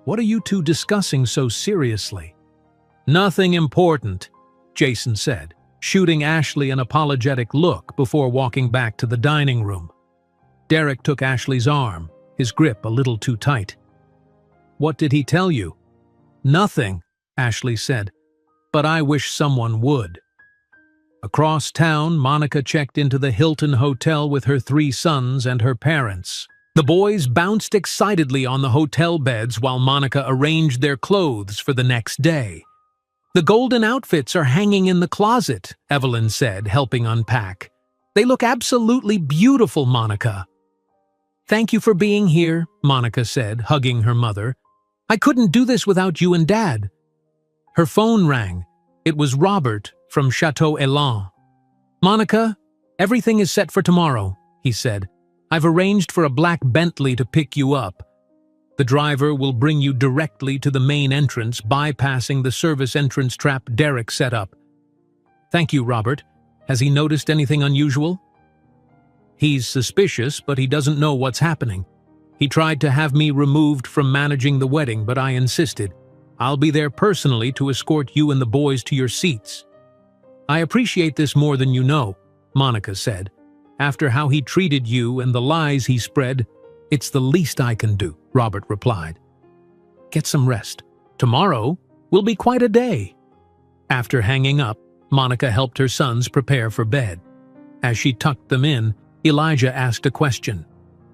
What are you two discussing so seriously?" "Nothing important," Jason said, shooting Ashley an apologetic look before walking back to the dining room. Derek took Ashley's arm, his grip a little too tight. "What did he tell you?" "Nothing," Ashley said, "but I wish someone would." Across town, Monica checked into the Hilton Hotel with her 3 sons and her parents. The boys bounced excitedly on the hotel beds while Monica arranged their clothes for the next day. "The golden outfits are hanging in the closet," Evelyn said, helping unpack. "They look absolutely beautiful, Monica." "Thank you for being here," Monica said, hugging her mother. "I couldn't do this without you and Dad." Her phone rang. It was Robert from Chateau Elan. "Monica, everything is set for tomorrow," he said. "I've arranged for a black Bentley to pick you up. The driver will bring you directly to the main entrance, bypassing the service entrance trap Derek set up." "Thank you, Robert. Has he noticed anything unusual?" "He's suspicious, but he doesn't know what's happening. He tried to have me removed from managing the wedding, but I insisted. I'll be there personally to escort you and the boys to your seats." "I appreciate this more than you know," Monica said. "After how he treated you and the lies he spread, it's the least I can do," Robert replied. "Get some rest. Tomorrow will be quite a day." After hanging up, Monica helped her sons prepare for bed. As she tucked them in, Elijah asked a question.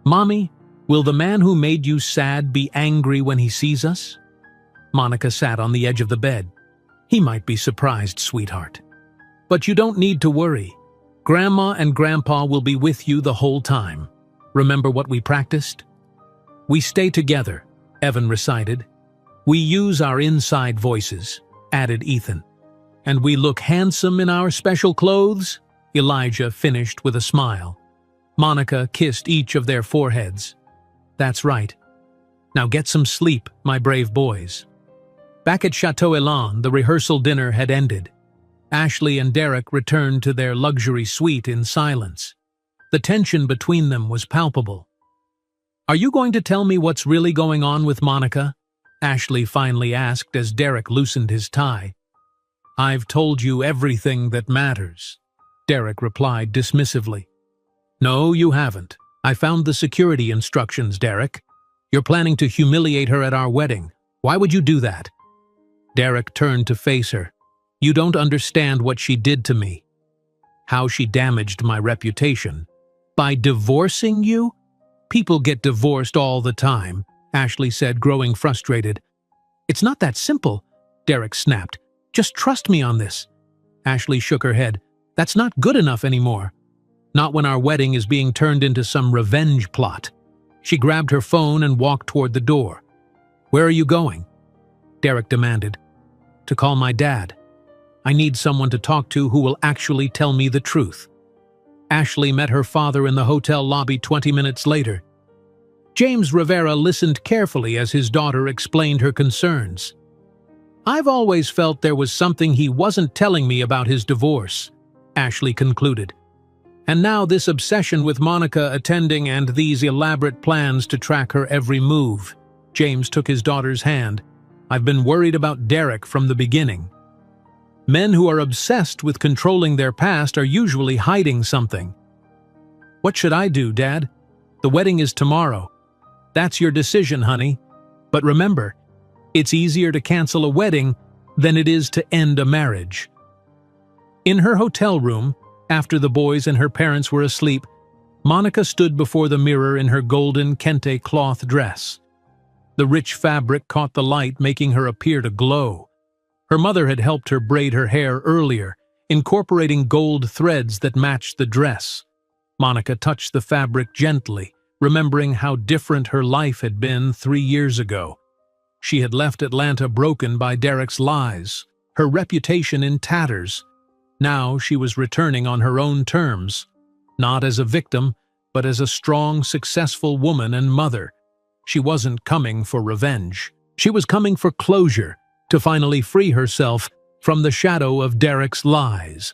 "Mommy, will the man who made you sad be angry when he sees us?" Monica sat on the edge of the bed. "He might be surprised, sweetheart. But you don't need to worry. Grandma and Grandpa will be with you the whole time. Remember what we practiced?" "We stay together," Evan recited. "We use our inside voices," added Ethan. "And we look handsome in our special clothes," Elijah finished with a smile. Monica kissed each of their foreheads. "That's right. Now get some sleep, my brave boys." Back at Chateau Elan, the rehearsal dinner had ended. Ashley and Derek returned to their luxury suite in silence. The tension between them was palpable. "Are you going to tell me what's really going on with Monica?" Ashley finally asked as Derek loosened his tie. "I've told you everything that matters," Derek replied dismissively. "No, you haven't. I found the security instructions, Derek. You're planning to humiliate her at our wedding. Why would you do that?" Derek turned to face her. "You don't understand what she did to me. How she damaged my reputation. By divorcing you? People get divorced all the time," Ashley said, growing frustrated. "It's not that simple," Derek snapped. "Just trust me on this." Ashley shook her head. "That's not good enough anymore. Not when our wedding is being turned into some revenge plot." She grabbed her phone and walked toward the door. "Where are you going?" Derek demanded. "To call my dad. I need someone to talk to who will actually tell me the truth." Ashley met her father in the hotel lobby 20 minutes later. James Rivera listened carefully as his daughter explained her concerns. "I've always felt there was something he wasn't telling me about his divorce," Ashley concluded. "And now this obsession with Monica attending and these elaborate plans to track her every move." James took his daughter's hand. "I've been worried about Derek from the beginning. Men who are obsessed with controlling their past are usually hiding something." "What should I do, Dad? The wedding is tomorrow." "That's your decision, honey. But remember, it's easier to cancel a wedding than it is to end a marriage." In her hotel room, after the boys and her parents were asleep, Monica stood before the mirror in her golden kente cloth dress. The rich fabric caught the light, making her appear to glow. Her mother had helped her braid her hair earlier, incorporating gold threads that matched the dress. Monica touched the fabric gently, remembering how different her life had been 3 years ago. She had left Atlanta broken by Derek's lies, her reputation in tatters. Now she was returning on her own terms, not as a victim, but as a strong, successful woman and mother. She wasn't coming for revenge. She was coming for closure, to finally free herself from the shadow of Derek's lies.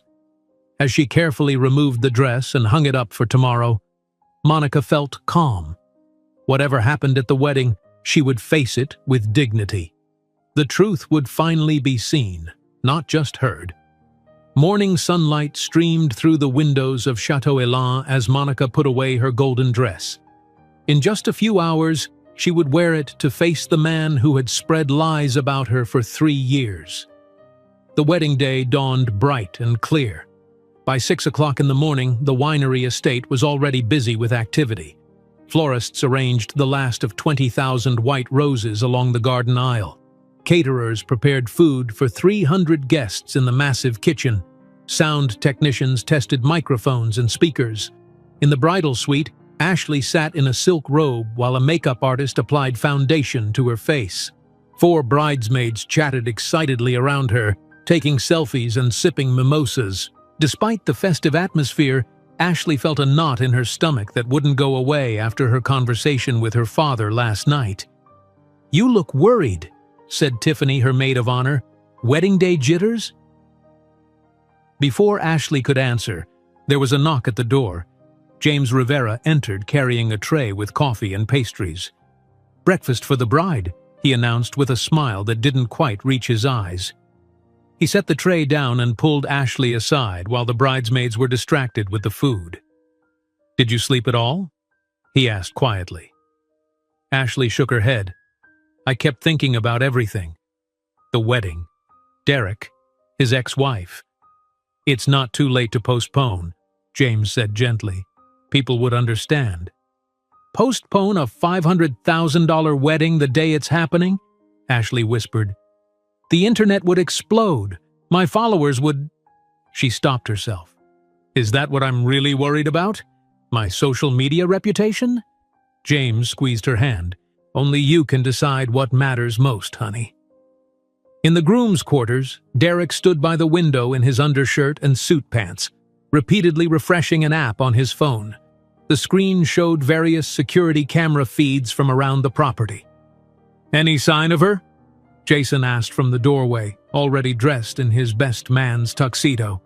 As she carefully removed the dress and hung it up for tomorrow, Monica felt calm. Whatever happened at the wedding, she would face it with dignity. The truth would finally be seen, not just heard. Morning sunlight streamed through the windows of Chateau Elan as Monica put away her golden dress. In just a few hours, she would wear it to face the man who had spread lies about her for 3 years. The wedding day dawned bright and clear. By 6 o'clock in the morning, the winery estate was already busy with activity. Florists arranged the last of 20,000 white roses along the garden aisle. Caterers prepared food for 300 guests in the massive kitchen. Sound technicians tested microphones and speakers. In the bridal suite, Ashley sat in a silk robe while a makeup artist applied foundation to her face. 4 bridesmaids chatted excitedly around her, taking selfies and sipping mimosas. Despite the festive atmosphere, Ashley felt a knot in her stomach that wouldn't go away after her conversation with her father last night. "You look worried," said Tiffany, her maid of honor. "Wedding day jitters?" Before Ashley could answer, there was a knock at the door. James Rivera entered carrying a tray with coffee and pastries. "Breakfast for the bride," he announced with a smile that didn't quite reach his eyes. He set the tray down and pulled Ashley aside while the bridesmaids were distracted with the food. "Did you sleep at all?" he asked quietly. Ashley shook her head. "I kept thinking about everything. The wedding. Derek. His ex-wife." "It's not too late to postpone," James said gently. "People would understand." "Postpone a $500,000 wedding the day it's happening?" Ashley whispered. "The internet would explode. My followers would—" She stopped herself. "Is that what I'm really worried about? My social media reputation?" James squeezed her hand. "Only you can decide what matters most, honey." In the groom's quarters, Derek stood by the window in his undershirt and suit pants, repeatedly refreshing an app on his phone. The screen showed various security camera feeds from around the property. "Any sign of her?" Jason asked from the doorway, already dressed in his best man's tuxedo.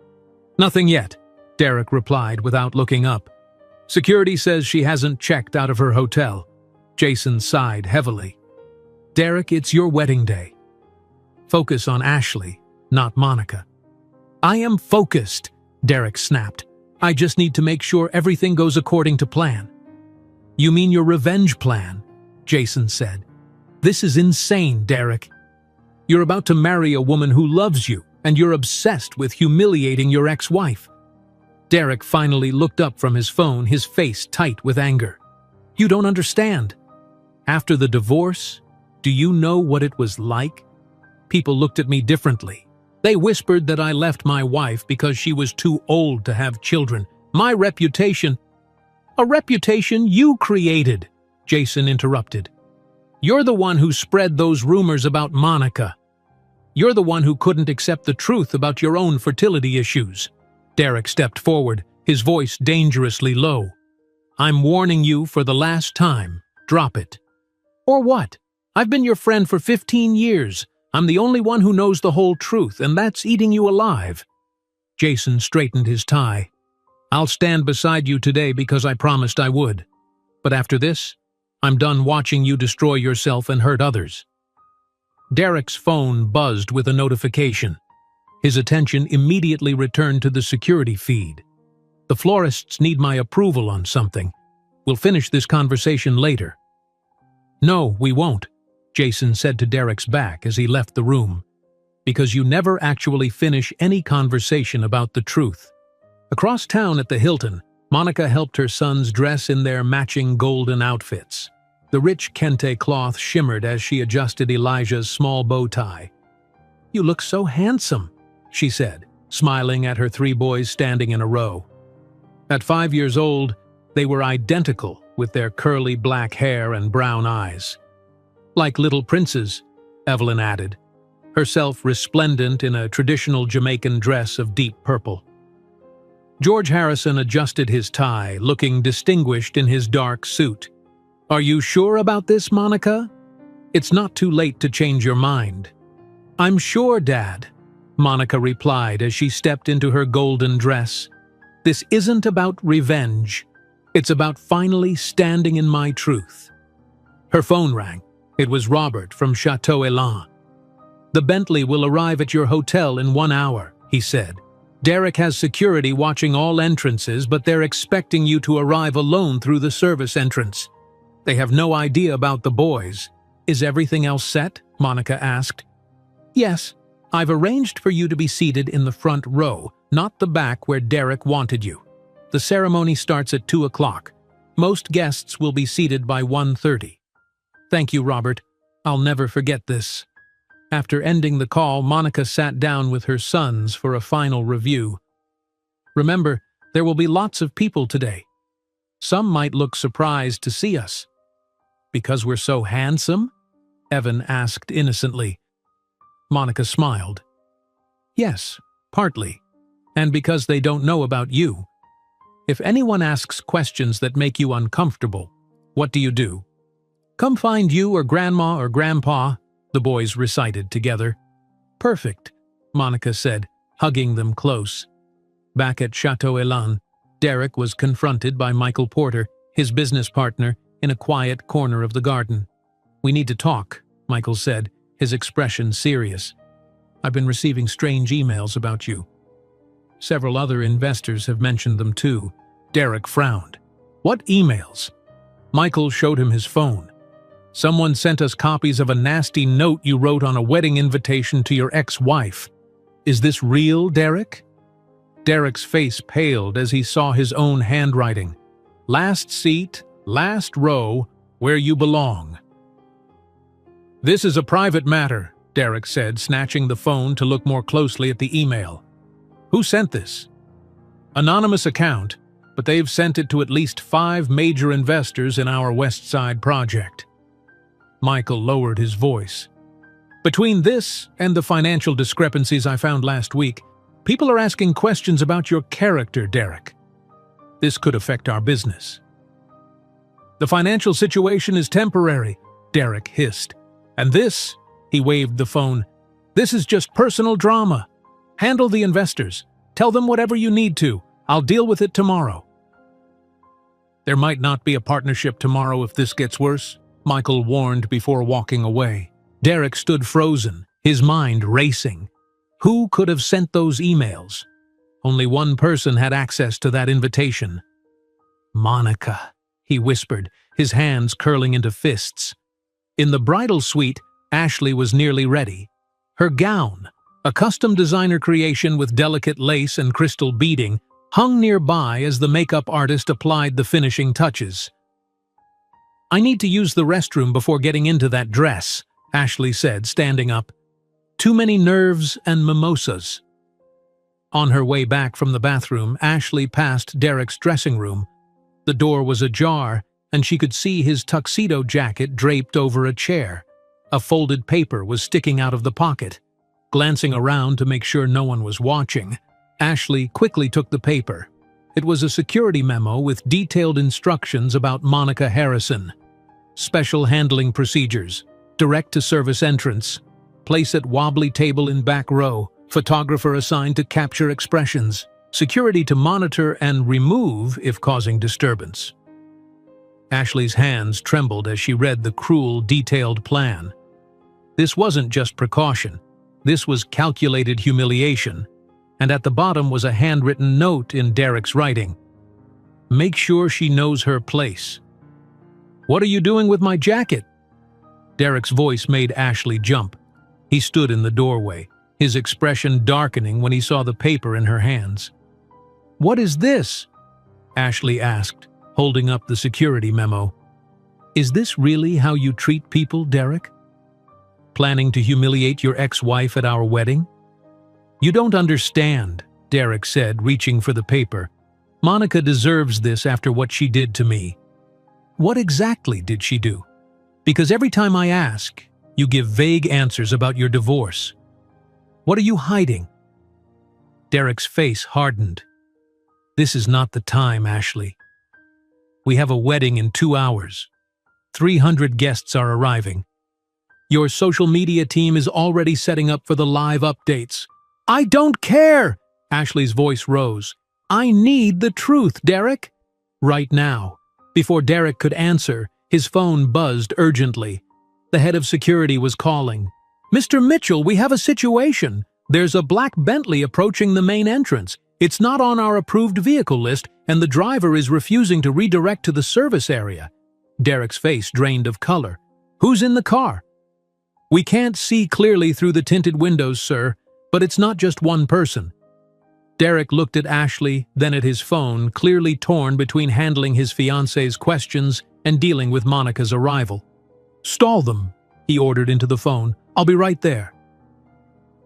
"Nothing yet," Derek replied without looking up. "Security says she hasn't checked out of her hotel." Jason sighed heavily. "Derek, it's your wedding day. Focus on Ashley, not Monica." "I am focused," Derek snapped. "I just need to make sure everything goes according to plan." "You mean your revenge plan?" Jason said. "This is insane, Derek. You're about to marry a woman who loves you, and you're obsessed with humiliating your ex-wife." Derek finally looked up from his phone, his face tight with anger. "You don't understand. After the divorce, do you know what it was like? People looked at me differently. They whispered that I left my wife because she was too old to have children. My reputation—" "A reputation you created," Jason interrupted. "You're the one who spread those rumors about Monica. You're the one who couldn't accept the truth about your own fertility issues." Derek stepped forward, his voice dangerously low. "I'm warning you for the last time. Drop it." "Or what? I've been your friend for 15 years. I'm the only one who knows the whole truth, and that's eating you alive." Jason straightened his tie. "I'll stand beside you today because I promised I would. But after this, I'm done watching you destroy yourself and hurt others." Derek's phone buzzed with a notification. His attention immediately returned to the security feed. "The florists need my approval on something. We'll finish this conversation later." "No, we won't," Jason said to Derek's back as he left the room, "because you never actually finish any conversation about the truth." Across town at the Hilton, Monica helped her sons dress in their matching golden outfits. The rich kente cloth shimmered as she adjusted Elijah's small bow tie. "You look so handsome," she said, smiling at her 3 boys standing in a row. At 5 years old, they were identical with their curly black hair and brown eyes. "Like little princes," Evelyn added, herself resplendent in a traditional Jamaican dress of deep purple. George Harrison adjusted his tie, looking distinguished in his dark suit. "Are you sure about this, Monica? It's not too late to change your mind." "I'm sure, Dad," Monica replied as she stepped into her golden dress. "This isn't about revenge. It's about finally standing in my truth." Her phone rang. It was Robert from Chateau Elan. "The Bentley will arrive at your hotel in 1 hour," he said. "Derek has security watching all entrances, but they're expecting you to arrive alone through the service entrance. They have no idea about the boys." "Is everything else set?" Monica asked. "Yes. I've arranged for you to be seated in the front row, not the back where Derek wanted you. The ceremony starts at 2 o'clock. Most guests will be seated by 1:30. "Thank you, Robert. I'll never forget this." After ending the call, Monica sat down with her sons for a final review. "Remember, there will be lots of people today. Some might look surprised to see us." "Because we're so handsome?" Evan asked innocently. Monica smiled. "Yes, partly. And because they don't know about you. If anyone asks questions that make you uncomfortable, what do you do?" "Come find you or Grandma or Grandpa," the boys recited together. "Perfect," Monica said, hugging them close. Back at Chateau Elan, Derek was confronted by Michael Porter, his business partner, in a quiet corner of the garden. "We need to talk," Michael said, his expression serious. "I've been receiving strange emails about you. Several other investors have mentioned them too." Derek frowned. "What emails?" Michael showed him his phone. "Someone sent us copies of a nasty note you wrote on a wedding invitation to your ex-wife. Is this real, Derek?" Derek's face paled as he saw his own handwriting. "Last seat, last row, where you belong." "This is a private matter," Derek said, snatching the phone to look more closely at the email. "Who sent this?" "Anonymous account, but they've sent it to at least 5 major investors in our West Side project." Michael lowered his voice. "Between this and the financial discrepancies I found last week, people are asking questions about your character, Derek. This could affect our business." "The financial situation is temporary," Derek hissed. "And this," he waved the phone, "this is just personal drama. Handle the investors. Tell them whatever you need to. I'll deal with it tomorrow." "There might not be a partnership tomorrow if this gets worse," Michael warned before walking away. Derek stood frozen, his mind racing. Who could have sent those emails? Only one person had access to that invitation. "Monica," he whispered, his hands curling into fists. In the bridal suite, Ashley was nearly ready. Her gown, a custom designer creation with delicate lace and crystal beading, hung nearby as the makeup artist applied the finishing touches. "I need to use the restroom before getting into that dress," Ashley said, standing up. "Too many nerves and mimosas." On her way back from the bathroom, Ashley passed Derek's dressing room. The door was ajar, and she could see his tuxedo jacket draped over a chair. A folded paper was sticking out of the pocket. Glancing around to make sure no one was watching, Ashley quickly took the paper. It was a security memo with detailed instructions about Monica Harrison. Special handling procedures, direct-to-service entrance, place at wobbly table in back row, photographer assigned to capture expressions, security to monitor and remove if causing disturbance. Ashley's hands trembled as she read the cruel, detailed plan. This wasn't just precaution. This was calculated humiliation. And at the bottom was a handwritten note in Derek's writing. "Make sure she knows her place." "What are you doing with my jacket?" Derek's voice made Ashley jump. He stood in the doorway, his expression darkening when he saw the paper in her hands. "What is this?" Ashley asked, holding up the security memo. "Is this really how you treat people, Derek? Planning to humiliate your ex-wife at our wedding?" "You don't understand," Derek said, reaching for the paper. "Monica deserves this after what she did to me." "What exactly did she do? Because every time I ask, you give vague answers about your divorce. What are you hiding?" Derek's face hardened. "This is not the time, Ashley. We have a wedding in 2 hours. 300 guests are arriving. Your social media team is already setting up for the live updates." "I don't care!" Ashley's voice rose. "I need the truth, Derek." Right now. Before Derek could answer, his phone buzzed urgently. The head of security was calling. "Mr. Mitchell, we have a situation. There's a black Bentley approaching the main entrance. It's not on our approved vehicle list, and the driver is refusing to redirect to the service area." Derek's face drained of color. "Who's in the car?" "We can't see clearly through the tinted windows, sir, but it's not just one person." Derek looked at Ashley, then at his phone, clearly torn between handling his fiancé's questions and dealing with Monica's arrival. "Stall them," he ordered into the phone. "I'll be right there."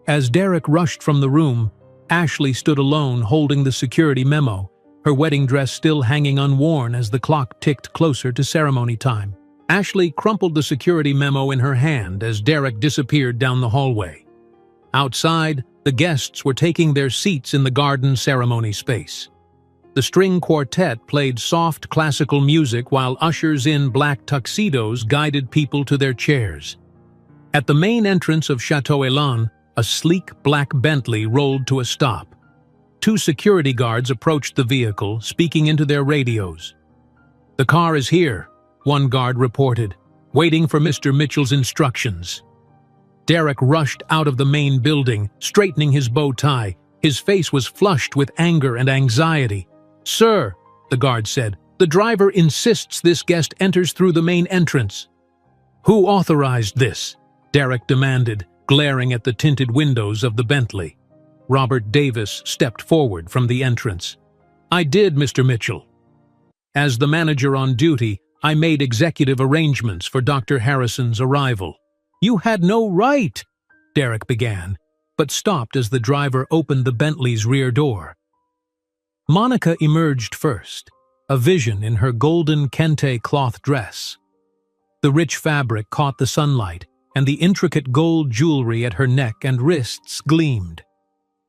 As Derek rushed from the room, Ashley stood alone holding the security memo, her wedding dress still hanging unworn as the clock ticked closer to ceremony time. Ashley crumpled the security memo in her hand as Derek disappeared down the hallway. Outside, the guests were taking their seats in the garden ceremony space. The string quartet played soft classical music while ushers in black tuxedos guided people to their chairs. At the main entrance of Chateau Elan, a sleek black Bentley rolled to a stop. 2 security guards approached the vehicle, speaking into their radios. "The car is here," one guard reported, "waiting for Mr. Mitchell's instructions." Derek rushed out of the main building, straightening his bow tie. His face was flushed with anger and anxiety. "Sir," the guard said, "the driver insists this guest enters through the main entrance." "Who authorized this?" Derek demanded, glaring at the tinted windows of the Bentley. Robert Davis stepped forward from the entrance. "I did, Mr. Mitchell. As the manager on duty, I made executive arrangements for Dr. Harrison's arrival." "You had no right," Derek began, but stopped as the driver opened the Bentley's rear door. Monica emerged first, a vision in her golden kente cloth dress. The rich fabric caught the sunlight, and the intricate gold jewelry at her neck and wrists gleamed.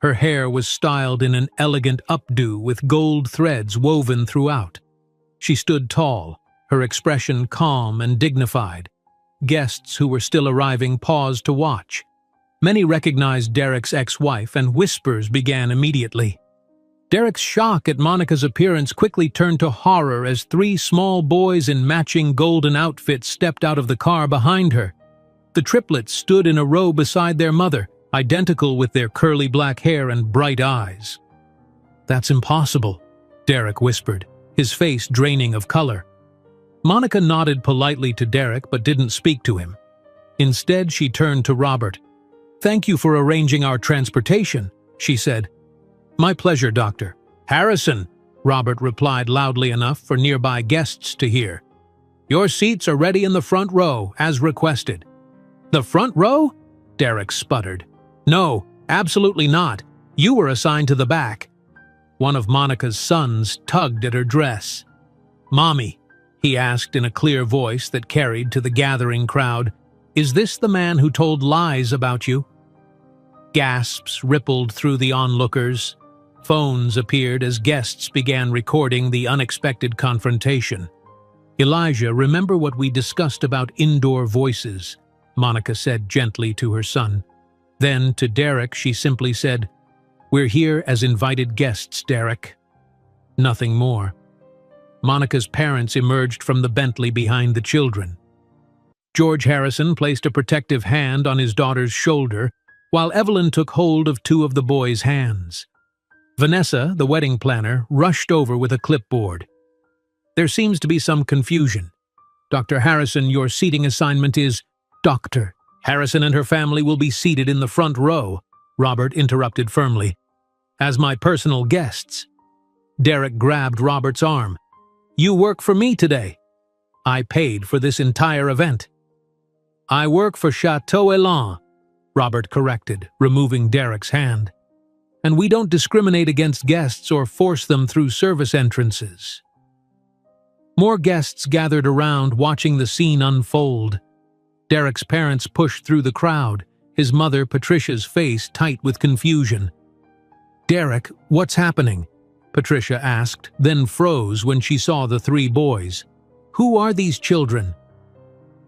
Her hair was styled in an elegant updo with gold threads woven throughout. She stood tall, her expression calm and dignified. Guests who were still arriving paused to watch. Many recognized Derek's ex-wife, and whispers began immediately. Derek's shock at Monica's appearance quickly turned to horror as three small boys in matching golden outfits stepped out of the car behind her. The triplets stood in a row beside their mother, identical with their curly black hair and bright eyes. "That's impossible," Derek whispered, his face draining of color. Monica nodded politely to Derek but didn't speak to him. Instead, she turned to Robert. "Thank you for arranging our transportation," she said. "My pleasure, Doctor." "Harrison," Robert replied loudly enough for nearby guests to hear. "Your seats are ready in the front row, as requested." "The front row?" Derek sputtered. "No, absolutely not. You were assigned to the back." One of Monica's sons tugged at her dress. "Mommy," he asked in a clear voice that carried to the gathering crowd, "is this the man who told lies about you?" Gasps rippled through the onlookers. Phones appeared as guests began recording the unexpected confrontation. "Elijah, remember what we discussed about indoor voices," Monica said gently to her son. Then, to Derek, she simply said, "We're here as invited guests, Derek." Nothing more. Monica's parents emerged from the Bentley behind the children. George Harrison placed a protective hand on his daughter's shoulder, while Evelyn took hold of two of the boys' hands. Vanessa, the wedding planner, rushed over with a clipboard. "There seems to be some confusion. Dr. Harrison, your seating assignment is—" "Doctor, Harrison and her family will be seated in the front row," Robert interrupted firmly. "As my personal guests." Derek grabbed Robert's arm. "You work for me today." "I paid for this entire event." "I work for Chateau Elan," Robert corrected, removing Derek's hand. "And we don't discriminate against guests or force them through service entrances." More guests gathered around, watching the scene unfold. Derek's parents pushed through the crowd, his mother, Patricia's face tight with confusion. "Derek, what's happening?" Patricia asked, then froze when she saw the three boys. "Who are these children?"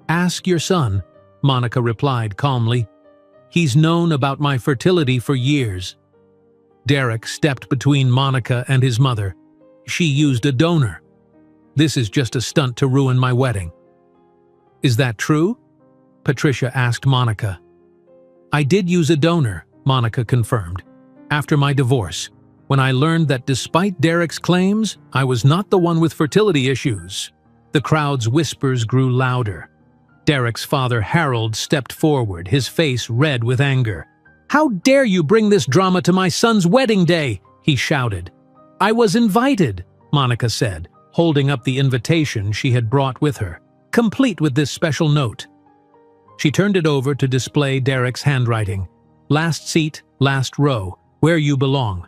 "Ask your son," Monica replied calmly. "He's known about my fertility for years." Derek stepped between Monica and his mother. "She used a donor. This is just a stunt to ruin my wedding." "Is that true?" Patricia asked Monica. "I did use a donor," Monica confirmed. "After my divorce, when I learned that despite Derek's claims, I was not the one with fertility issues." The crowd's whispers grew louder. Derek's father, Harold, stepped forward, his face red with anger. "How dare you bring this drama to my son's wedding day?" he shouted. "I was invited," Monica said, holding up the invitation she had brought with her, complete with this special note. She turned it over to display Derek's handwriting. "Last seat, last row, where you belong."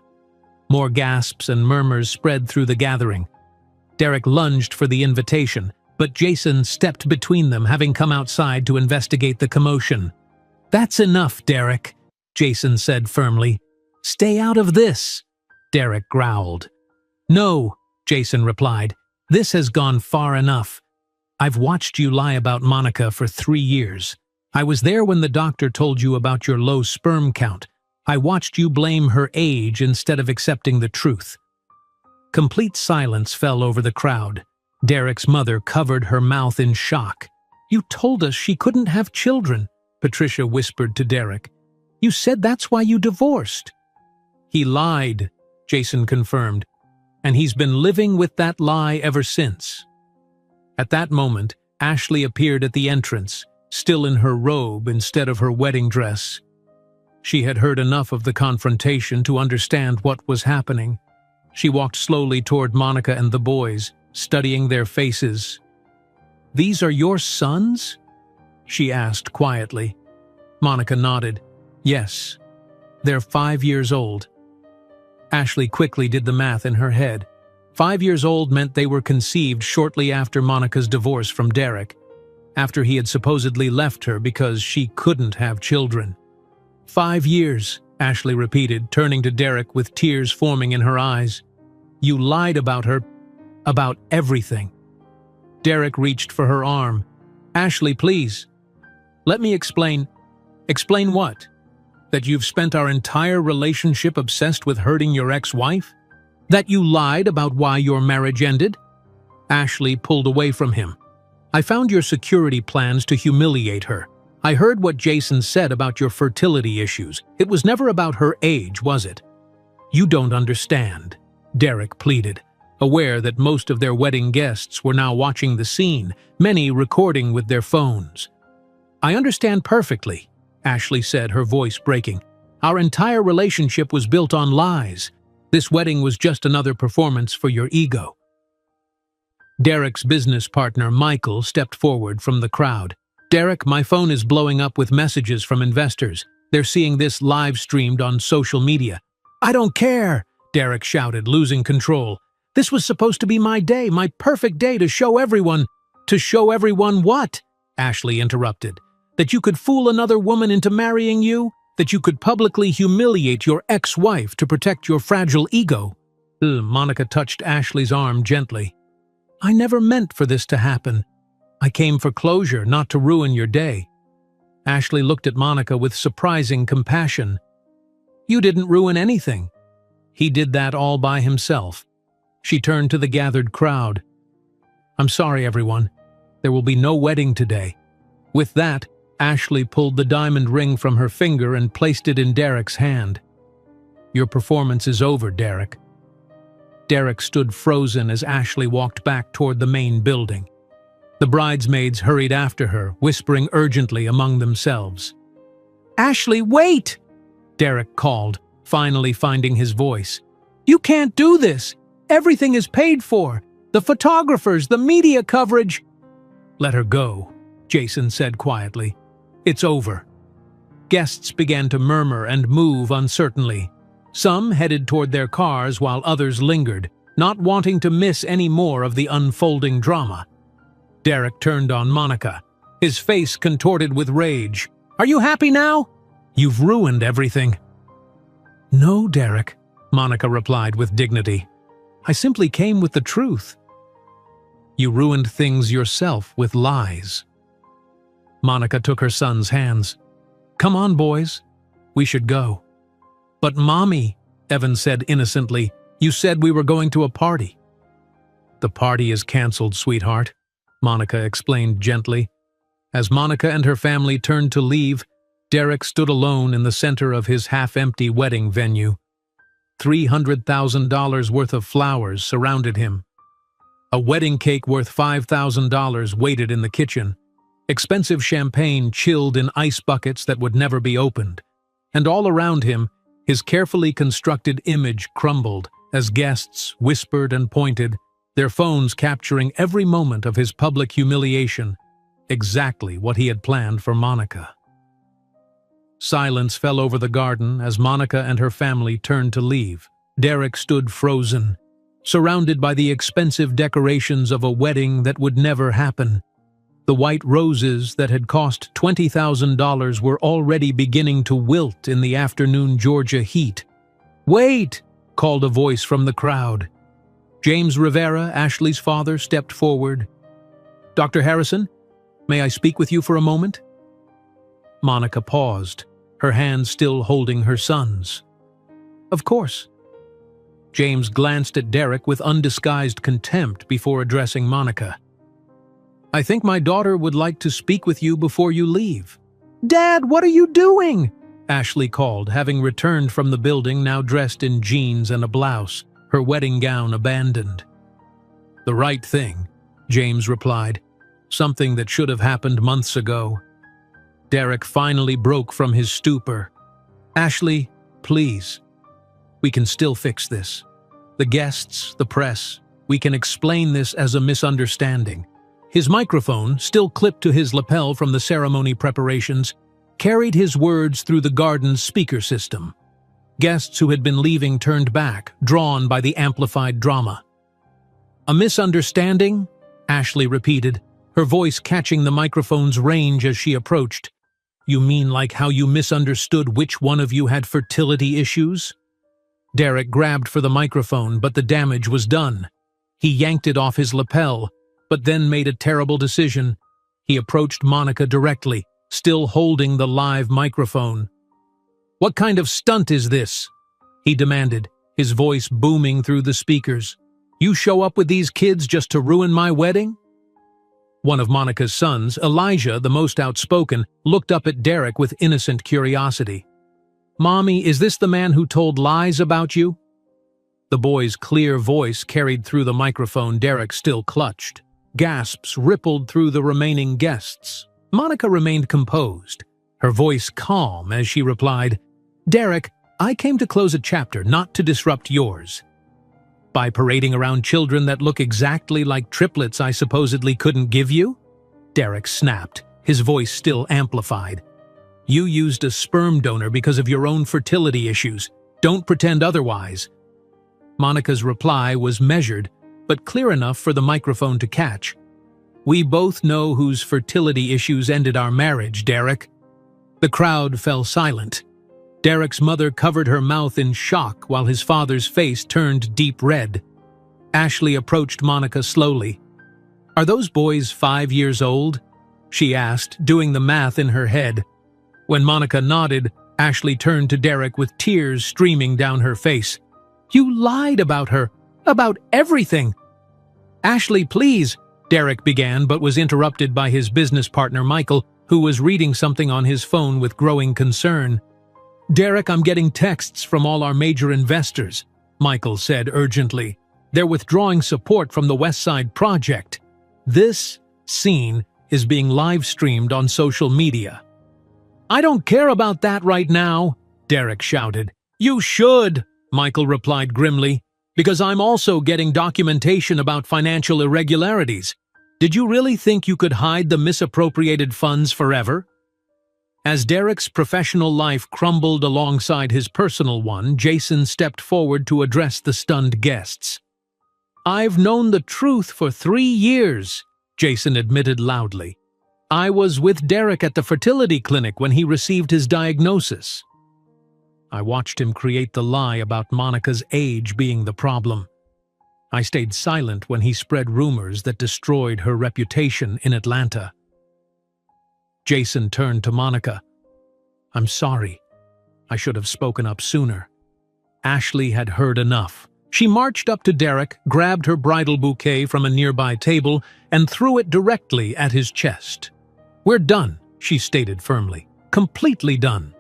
More gasps and murmurs spread through the gathering. Derek lunged for the invitation, but Jason stepped between them, having come outside to investigate the commotion. "That's enough, Derek," Jason said firmly. "Stay out of this," Derek growled. "No," Jason replied. "This has gone far enough. I've watched you lie about Monica for 3 years. I was there when the doctor told you about your low sperm count. I watched you blame her age instead of accepting the truth." Complete silence fell over the crowd. Derek's mother covered her mouth in shock. "You told us she couldn't have children," Patricia whispered to Derek. "You said that's why you divorced." "He lied," Jason confirmed, "and he's been living with that lie ever since." At that moment, Ashley appeared at the entrance, still in her robe instead of her wedding dress. She had heard enough of the confrontation to understand what was happening. She walked slowly toward Monica and the boys, studying their faces. "These are your sons?" she asked quietly. Monica nodded. Yes, they're 5 years old. Ashley quickly did the math in her head. 5 years old meant they were conceived shortly after Monica's divorce from Derek, after he had supposedly left her because she couldn't have children. 5 years, Ashley repeated, turning to Derek with tears forming in her eyes. You lied about her, about everything. Derek reached for her arm. Ashley, please. Let me explain. Explain what? That you've spent our entire relationship obsessed with hurting your ex-wife? That you lied about why your marriage ended? Ashley pulled away from him. I found your security plans to humiliate her. I heard what Jason said about your fertility issues. It was never about her age, was it? You don't understand, Derek pleaded, aware that most of their wedding guests were now watching the scene, many recording with their phones. I understand perfectly, Ashley said, her voice breaking. Our entire relationship was built on lies. This wedding was just another performance for your ego. Derek's business partner, Michael, stepped forward from the crowd. Derek, my phone is blowing up with messages from investors. They're seeing this live streamed on social media. I don't care, Derek shouted, losing control. This was supposed to be my day, my perfect day to show everyone. To show everyone what? Ashley interrupted. That you could fool another woman into marrying you? That you could publicly humiliate your ex-wife to protect your fragile ego? Monica touched Ashley's arm gently. I never meant for this to happen. I came for closure, not to ruin your day. Ashley looked at Monica with surprising compassion. You didn't ruin anything. He did that all by himself. She turned to the gathered crowd. I'm sorry, everyone. There will be no wedding today. With that, Ashley pulled the diamond ring from her finger and placed it in Derek's hand. Your performance is over, Derek. Derek stood frozen as Ashley walked back toward the main building. The bridesmaids hurried after her, whispering urgently among themselves. Ashley, wait! Derek called, finally finding his voice. You can't do this! Everything is paid for! The photographers, the media coverage! Let her go, Jason said quietly. It's over. Guests began to murmur and move uncertainly. Some headed toward their cars while others lingered, not wanting to miss any more of the unfolding drama. Derek turned on Monica, his face contorted with rage. Are you happy now? You've ruined everything. No, Derek, Monica replied with dignity. I simply came with the truth. You ruined things yourself with lies. Monica took her son's hands. Come on, boys. We should go. But Mommy, Evan said innocently, you said we were going to a party. The party is canceled, sweetheart, Monica explained gently. As Monica and her family turned to leave, Derek stood alone in the center of his half-empty wedding venue. $300,000 worth of flowers surrounded him. A wedding cake worth $5,000 waited in the kitchen. Expensive champagne chilled in ice buckets that would never be opened. And all around him, his carefully constructed image crumbled as guests whispered and pointed, their phones capturing every moment of his public humiliation, exactly what he had planned for Monica. Silence fell over the garden as Monica and her family turned to leave. Derek stood frozen, surrounded by the expensive decorations of a wedding that would never happen. The white roses that had cost $20,000 were already beginning to wilt in the afternoon Georgia heat. Wait! Called a voice from the crowd. James Rivera, Ashley's father, stepped forward. Dr. Harrison, may I speak with you for a moment? Monica paused, her hand still holding her son's. Of course. James glanced at Derek with undisguised contempt before addressing Monica. I think my daughter would like to speak with you before you leave. Dad, what are you doing? Ashley called, having returned from the building, now dressed in jeans and a blouse, her wedding gown abandoned. The right thing, James replied. Something that should have happened months ago. Derek finally broke from his stupor. Ashley, please. We can still fix this. The guests, the press, we can explain this as a misunderstanding. His microphone, still clipped to his lapel from the ceremony preparations, carried his words through the garden's speaker system. Guests who had been leaving turned back, drawn by the amplified drama. "A misunderstanding?" Ashley repeated, her voice catching the microphone's range as she approached. "You mean like how you misunderstood which one of you had fertility issues?" Derek grabbed for the microphone, but the damage was done. He yanked it off his lapel, but then made a terrible decision. He approached Monica directly, still holding the live microphone. "What kind of stunt is this?" he demanded, his voice booming through the speakers. "You show up with these kids just to ruin my wedding?" One of Monica's sons, Elijah, the most outspoken, looked up at Derek with innocent curiosity. "Mommy, is this the man who told lies about you?" The boy's clear voice carried through the microphone Derek still clutched. Gasps rippled through the remaining guests. Monica remained composed, her voice calm as she replied, "Derek, I came to close a chapter, not to disrupt yours. By parading around children that look exactly like triplets I supposedly couldn't give you?" Derek snapped, his voice still amplified. "You used a sperm donor because of your own fertility issues. Don't pretend otherwise." Monica's reply was measured, but clear enough for the microphone to catch. "We both know whose fertility issues ended our marriage, Derek." The crowd fell silent. Derek's mother covered her mouth in shock while his father's face turned deep red. Ashley approached Monica slowly. "Are those boys 5 years old?" she asked, doing the math in her head. When Monica nodded, Ashley turned to Derek with tears streaming down her face. "You lied about her, about everything." "Ashley, please," Derek began, but was interrupted by his business partner Michael, who was reading something on his phone with growing concern. "Derek, I'm getting texts from all our major investors," Michael said urgently. "They're withdrawing support from the West Side project. This scene is being live-streamed on social media." "I don't care about that right now," Derek shouted. "You should," Michael replied grimly, "because I'm also getting documentation about financial irregularities. Did you really think you could hide the misappropriated funds forever?" As Derek's professional life crumbled alongside his personal one, Jason stepped forward to address the stunned guests. "I've known the truth for 3 years," Jason admitted loudly. "I was with Derek at the fertility clinic when he received his diagnosis. I watched him create the lie about Monica's age being the problem. I stayed silent when he spread rumors that destroyed her reputation in Atlanta." Jason turned to Monica. "I'm sorry. I should have spoken up sooner." Ashley had heard enough. She marched up to Derek, grabbed her bridal bouquet from a nearby table, and threw it directly at his chest. "We're done," she stated firmly. "Completely done."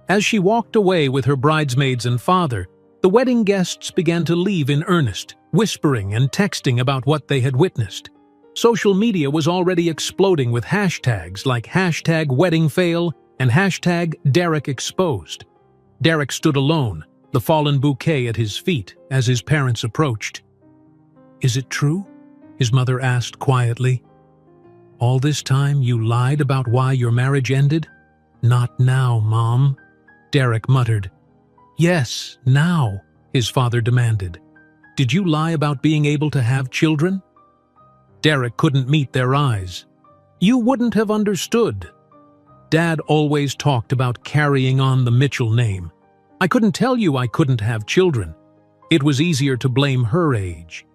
As she walked away with her bridesmaids and father, the wedding guests began to leave in earnest, whispering and texting about what they had witnessed. Social media was already exploding with hashtags like #weddingfail and #DerekExposed. Derek stood alone, the fallen bouquet at his feet as his parents approached. "Is it true?" his mother asked quietly. "All this time you lied about why your marriage ended?" "Not now, Mom," Derek muttered. "Yes, now," his father demanded. "Did you lie about being able to have children?" Derek couldn't meet their eyes. "You wouldn't have understood. Dad always talked about carrying on the Mitchell name. I couldn't tell you I couldn't have children. It was easier to blame her age."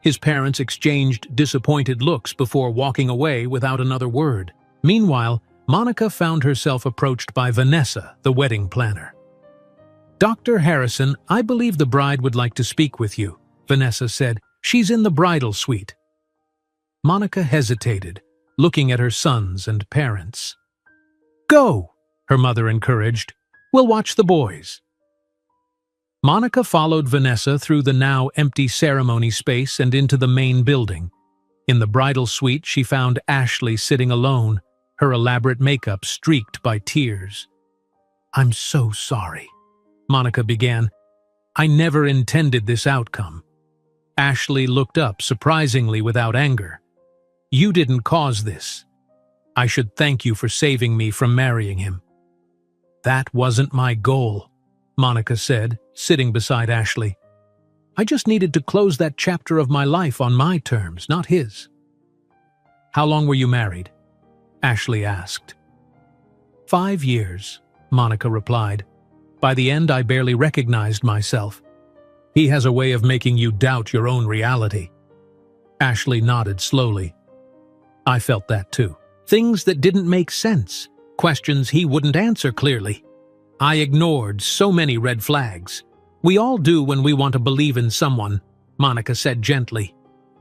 His parents exchanged disappointed looks before walking away without another word. Meanwhile, Monica found herself approached by Vanessa, the wedding planner. "Dr. Harrison, I believe the bride would like to speak with you," Vanessa said. "She's in the bridal suite." Monica hesitated, looking at her sons and parents. "Go," her mother encouraged. "We'll watch the boys." Monica followed Vanessa through the now empty ceremony space and into the main building. In the bridal suite, she found Ashley sitting alone, her elaborate makeup streaked by tears. "I'm so sorry," Monica began. "I never intended this outcome." Ashley looked up, surprisingly without anger. You didn't cause this. I should thank you for saving me from marrying him." "That wasn't my goal," Monica said, sitting beside Ashley. "I just needed to close that chapter of my life on my terms, not his." "How long were you married?" Ashley asked. 5 years, Monica replied. "By the end, I barely recognized myself. He has a way of making you doubt your own reality." Ashley nodded slowly. "I felt that too. Things that didn't make sense, questions he wouldn't answer clearly. I ignored so many red flags. We all do when we want to believe in someone," Monica said gently.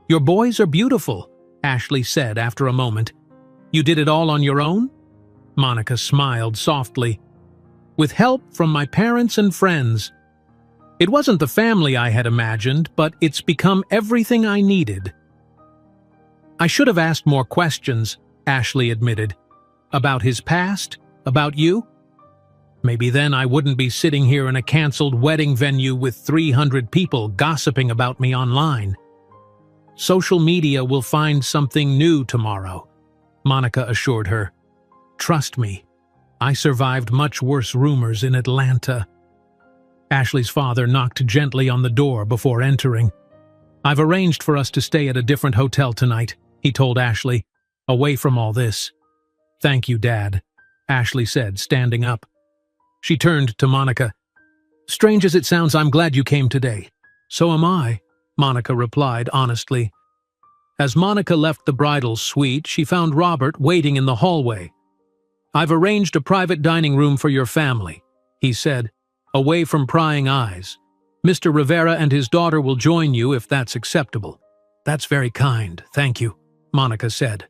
"Your boys are beautiful," Ashley said after a moment. "You did it all on your own?" Monica smiled softly. "With help from my parents and friends. It wasn't the family I had imagined, but it's become everything I needed." "I should have asked more questions," Ashley admitted. "About his past? About you? Maybe then I wouldn't be sitting here in a cancelled wedding venue with 300 people gossiping about me online." "Social media will find something new tomorrow," Monica assured her. "Trust me, I survived much worse rumors in Atlanta." Ashley's father knocked gently on the door before entering. "I've arranged for us to stay at a different hotel tonight," he told Ashley, "away from all this." "Thank you, Dad," Ashley said, standing up. She turned to Monica. "Strange as it sounds, I'm glad you came today." "So am I," Monica replied honestly. As Monica left the bridal suite, she found Robert waiting in the hallway. "I've arranged a private dining room for your family," he said, away from prying eyes. "Mr. Rivera and his daughter will join you if that's acceptable." "That's very kind, thank you," Monica said.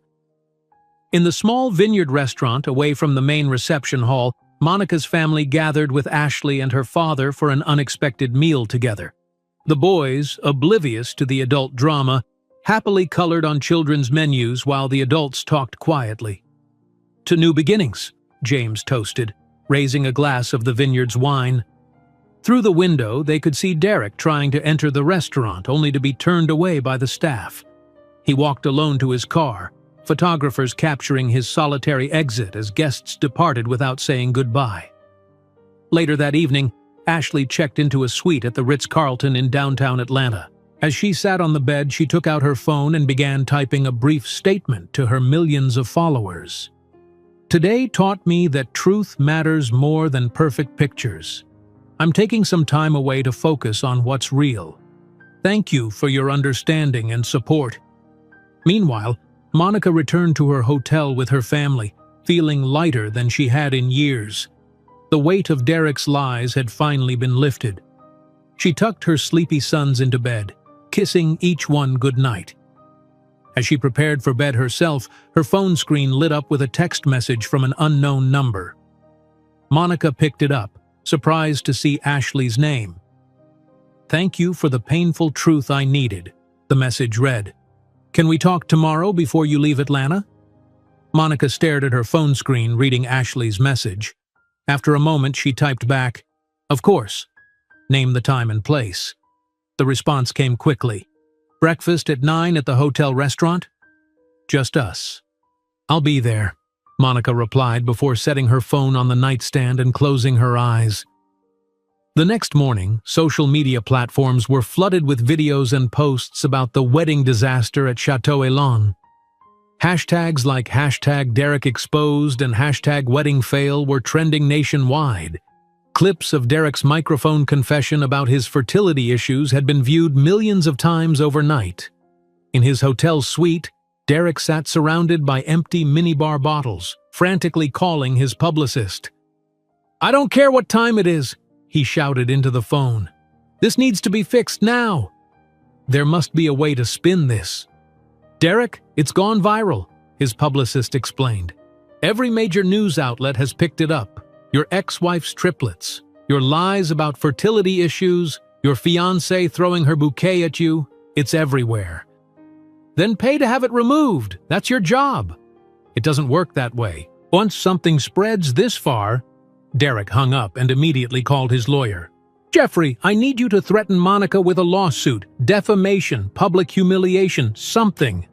In the small vineyard restaurant away from the main reception hall, Monica's family gathered with Ashley and her father for an unexpected meal together. The boys, oblivious to the adult drama, happily colored on children's menus while the adults talked quietly. "To new beginnings," James toasted, raising a glass of the vineyard's wine. Through the window, they could see Derek trying to enter the restaurant, only to be turned away by the staff. He walked alone to his car, photographers capturing his solitary exit as guests departed without saying goodbye. Later that evening, Ashley checked into a suite at the Ritz-Carlton in downtown Atlanta. As she sat on the bed, she took out her phone and began typing a brief statement to her millions of followers. "Today taught me that truth matters more than perfect pictures. I'm taking some time away to focus on what's real. Thank you for your understanding and support." Meanwhile, Monica returned to her hotel with her family, feeling lighter than she had in years. The weight of Derek's lies had finally been lifted. She tucked her sleepy sons into bed, kissing each one goodnight. As she prepared for bed herself, her phone screen lit up with a text message from an unknown number. Monica picked it up, surprised to see Ashley's name. "Thank you for the painful truth I needed," the message read. "Can we talk tomorrow before you leave Atlanta?" Monica stared at her phone screen, reading Ashley's message. After a moment, she typed back, "Of course. Name the time and place." The response came quickly. "Breakfast at 9 at the hotel restaurant?" "Just us." "I'll be there," Monica replied before setting her phone on the nightstand and closing her eyes. The next morning, social media platforms were flooded with videos and posts about the wedding disaster at Chateau Elan. Hashtags like #DerekExposed and #WeddingFail were trending nationwide. Clips of Derek's microphone confession about his fertility issues had been viewed millions of times overnight. In his hotel suite, Derek sat surrounded by empty minibar bottles, frantically calling his publicist. "I don't care what time it is," he shouted into the phone. "This needs to be fixed now. There must be a way to spin this." "Derek, it's gone viral," his publicist explained. "Every major news outlet has picked it up. Your ex-wife's triplets, your lies about fertility issues, your fiancée throwing her bouquet at you, it's everywhere. Then pay to have it removed. That's your job." "It doesn't work that way. Once something spreads this far..." Derek hung up and immediately called his lawyer. "Jeffrey, I need you to threaten Monica with a lawsuit, defamation, public humiliation, something."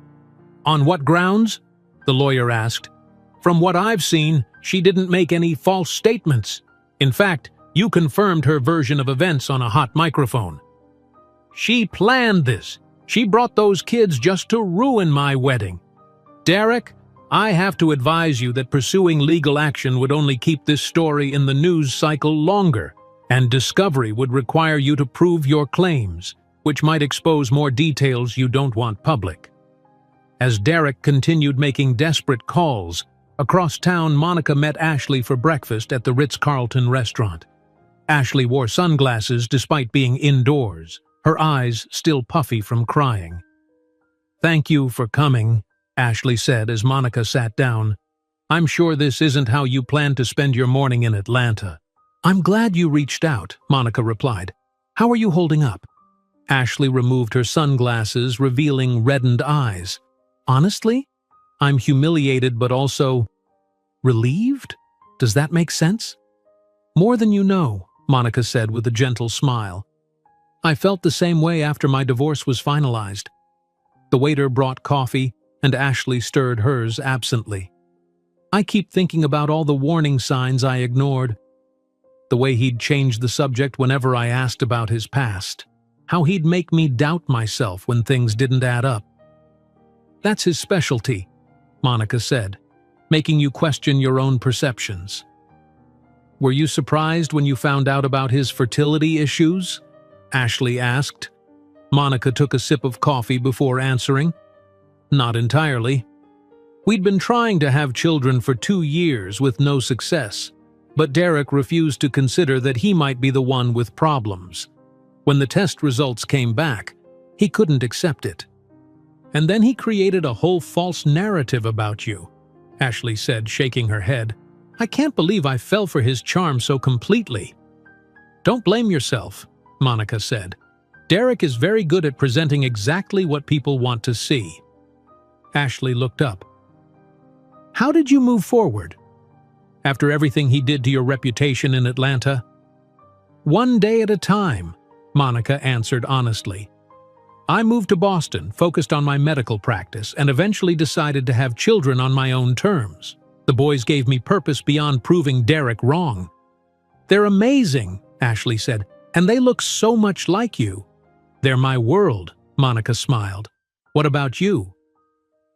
On what grounds? The lawyer asked. From what I've seen, she didn't make any false statements. In fact, you confirmed her version of events on a hot microphone. She planned this. She brought those kids just to ruin my wedding. Derek, I have to advise you that pursuing legal action would only keep this story in the news cycle longer, and discovery would require you to prove your claims, which might expose more details you don't want public. As Derek continued making desperate calls, across town Monica met Ashley for breakfast at the Ritz-Carlton restaurant. Ashley wore sunglasses despite being indoors, her eyes still puffy from crying. Thank you for coming, Ashley said as Monica sat down. I'm sure this isn't how you plan to spend your morning in Atlanta. I'm glad you reached out, Monica replied. How are you holding up? Ashley removed her sunglasses, revealing reddened eyes. Honestly, I'm humiliated but also relieved? Does that make sense? More than you know, Monica said with a gentle smile. I felt the same way after my divorce was finalized. The waiter brought coffee, and Ashley stirred hers absently. I keep thinking about all the warning signs I ignored. The way he'd change the subject whenever I asked about his past. How he'd make me doubt myself when things didn't add up. That's his specialty, Monica said, making you question your own perceptions. Were you surprised when you found out about his fertility issues? Ashley asked. Monica took a sip of coffee before answering. Not entirely. We'd been trying to have children for 2 years with no success, but Derek refused to consider that he might be the one with problems. When the test results came back, he couldn't accept it. And then he created a whole false narrative about you, Ashley said, shaking her head. I can't believe I fell for his charm so completely. Don't blame yourself, Monica said. Derek is very good at presenting exactly what people want to see. Ashley looked up. How did you move forward? After everything he did to your reputation in Atlanta? One day at a time, Monica answered honestly. I moved to Boston, focused on my medical practice, and eventually decided to have children on my own terms. The boys gave me purpose beyond proving Derek wrong. They're amazing, Ashley said, and they look so much like you. They're my world, Monica smiled. What about you?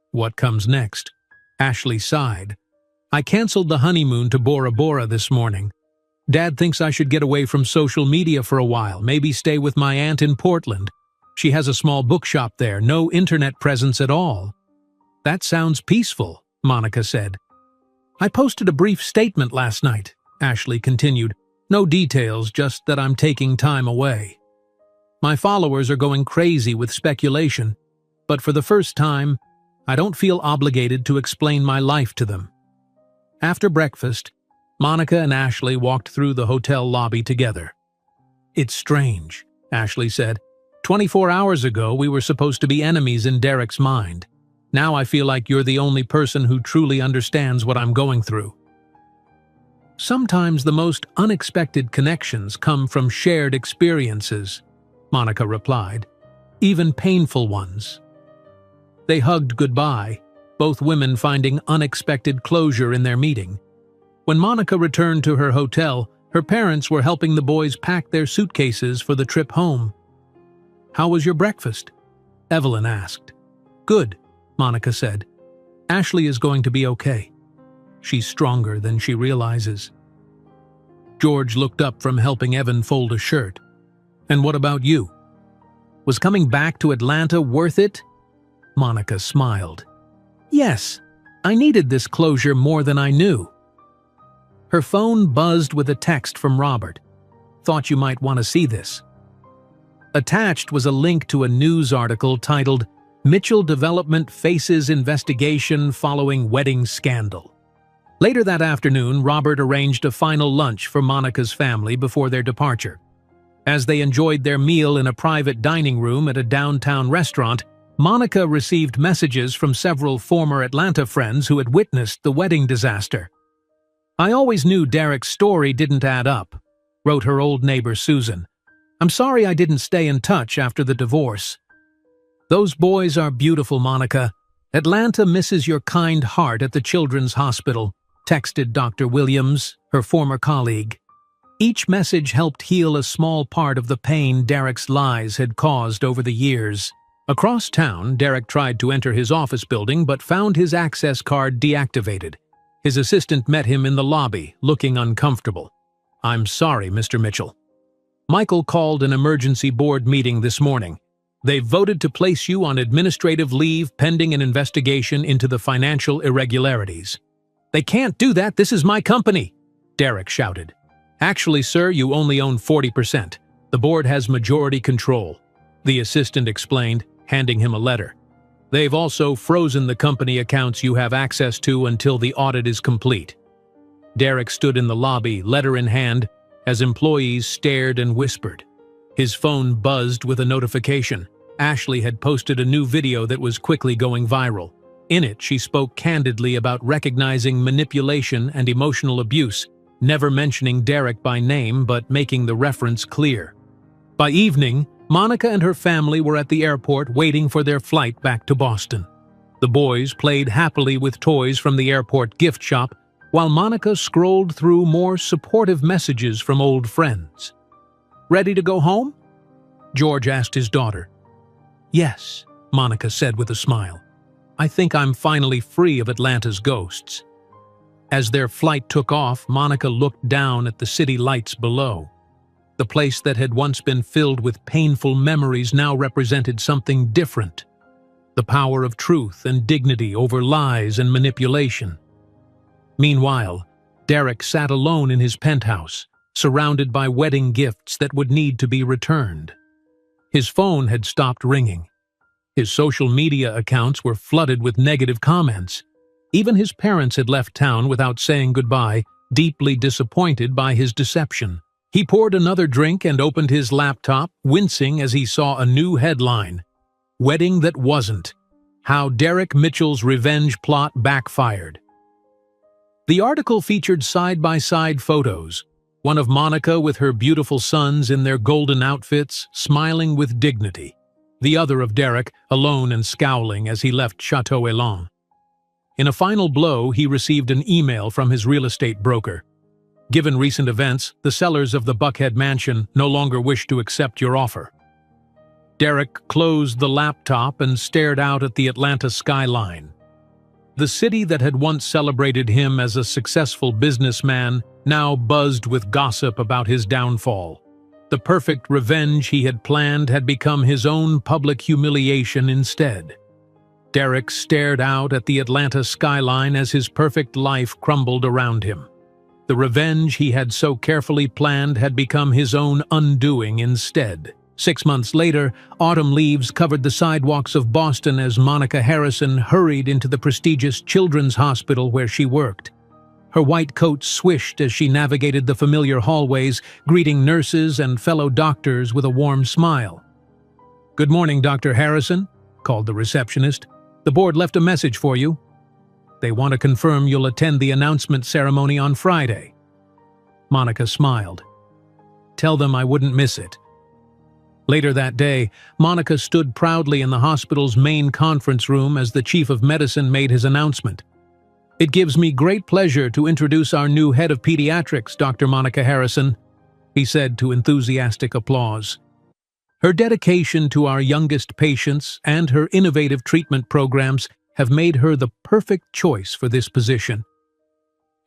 What comes next? Ashley sighed. I canceled the honeymoon to Bora Bora this morning. Dad thinks I should get away from social media for a while, maybe stay with my aunt in Portland. She has a small bookshop there, no internet presence at all. That sounds peaceful, Monica said. I posted a brief statement last night, Ashley continued. No details, just that I'm taking time away. My followers are going crazy with speculation, but for the first time, I don't feel obligated to explain my life to them. After breakfast, Monica and Ashley walked through the hotel lobby together. It's strange, Ashley said. 24 hours ago, we were supposed to be enemies in Derek's mind. Now I feel like you're the only person who truly understands what I'm going through. Sometimes the most unexpected connections come from shared experiences, Monica replied, even painful ones. They hugged goodbye, both women finding unexpected closure in their meeting. When Monica returned to her hotel, her parents were helping the boys pack their suitcases for the trip home. How was your breakfast? Evelyn asked. Good, Monica said. Ashley is going to be okay. She's stronger than she realizes. George looked up from helping Evan fold a shirt. And what about you? Was coming back to Atlanta worth it? Monica smiled. Yes, I needed this closure more than I knew. Her phone buzzed with a text from Robert. Thought you might want to see this. Attached was a link to a news article titled, Mitchell Development Faces Investigation Following Wedding Scandal. Later that afternoon, Robert arranged a final lunch for Monica's family before their departure. As they enjoyed their meal in a private dining room at a downtown restaurant, Monica received messages from several former Atlanta friends who had witnessed the wedding disaster. I always knew Derek's story didn't add up, wrote her old neighbor Susan. I'm sorry I didn't stay in touch after the divorce. Those boys are beautiful, Monica, "Atlanta misses your kind heart at the Children's Hospital," texted Dr. Williams, her former colleague. Each message helped heal a small part of the pain Derek's lies had caused over the years. Across town, Derek tried to enter his office building but found his access card deactivated. His assistant met him in the lobby, looking uncomfortable. "I'm sorry, Mr. Mitchell. Michael called an emergency board meeting this morning. They've voted to place you on administrative leave pending an investigation into the financial irregularities." "They can't do that, this is my company," Derek shouted. "Actually, sir, you only own 40%. The board has majority control," the assistant explained, handing him a letter. "They've also frozen the company accounts you have access to until the audit is complete." Derek stood in the lobby, letter in hand, as employees stared and whispered. His phone buzzed with a notification. Ashley had posted a new video that was quickly going viral. In it, she spoke candidly about recognizing manipulation and emotional abuse, never mentioning Derek by name but making the reference clear. By evening, Monica and her family were at the airport waiting for their flight back to Boston. The boys played happily with toys from the airport gift shop, while Monica scrolled through more supportive messages from old friends. "Ready to go home?" George asked his daughter. "Yes," Monica said with a smile. "I think I'm finally free of Atlanta's ghosts." As their flight took off, Monica looked down at the city lights below. The place that had once been filled with painful memories now represented something different. The power of truth and dignity over lies and manipulation. Meanwhile, Derek sat alone in his penthouse, surrounded by wedding gifts that would need to be returned. His phone had stopped ringing. His social media accounts were flooded with negative comments. Even his parents had left town without saying goodbye, deeply disappointed by his deception. He poured another drink and opened his laptop, wincing as he saw a new headline. "Wedding That Wasn't: How Derek Mitchell's Revenge Plot Backfired." The article featured side-by-side photos, one of Monica with her beautiful sons in their golden outfits, smiling with dignity, the other of Derek, alone and scowling as he left Chateau Elan. In a final blow, he received an email from his real estate broker. "Given recent events, the sellers of the Buckhead mansion no longer wish to accept your offer." Derek closed the laptop and stared out at the Atlanta skyline. The city that had once celebrated him as a successful businessman now buzzed with gossip about his downfall. The perfect revenge he had planned had become his own public humiliation instead. Derek stared out at the Atlanta skyline as his perfect life crumbled around him. The revenge he had so carefully planned had become his own undoing instead. 6 months later, autumn leaves covered the sidewalks of Boston as Monica Harrison hurried into the prestigious Children's Hospital where she worked. Her white coat swished as she navigated the familiar hallways, greeting nurses and fellow doctors with a warm smile. "Good morning, Dr. Harrison," called the receptionist. "The board left a message for you. They want to confirm you'll attend the announcement ceremony on Friday." Monica smiled. "Tell them I wouldn't miss it." Later that day, Monica stood proudly in the hospital's main conference room as the chief of medicine made his announcement. "It gives me great pleasure to introduce our new head of pediatrics, Dr. Monica Harrison," he said to enthusiastic applause. Her dedication to our youngest patients and her innovative treatment programs have made her the perfect choice for this position.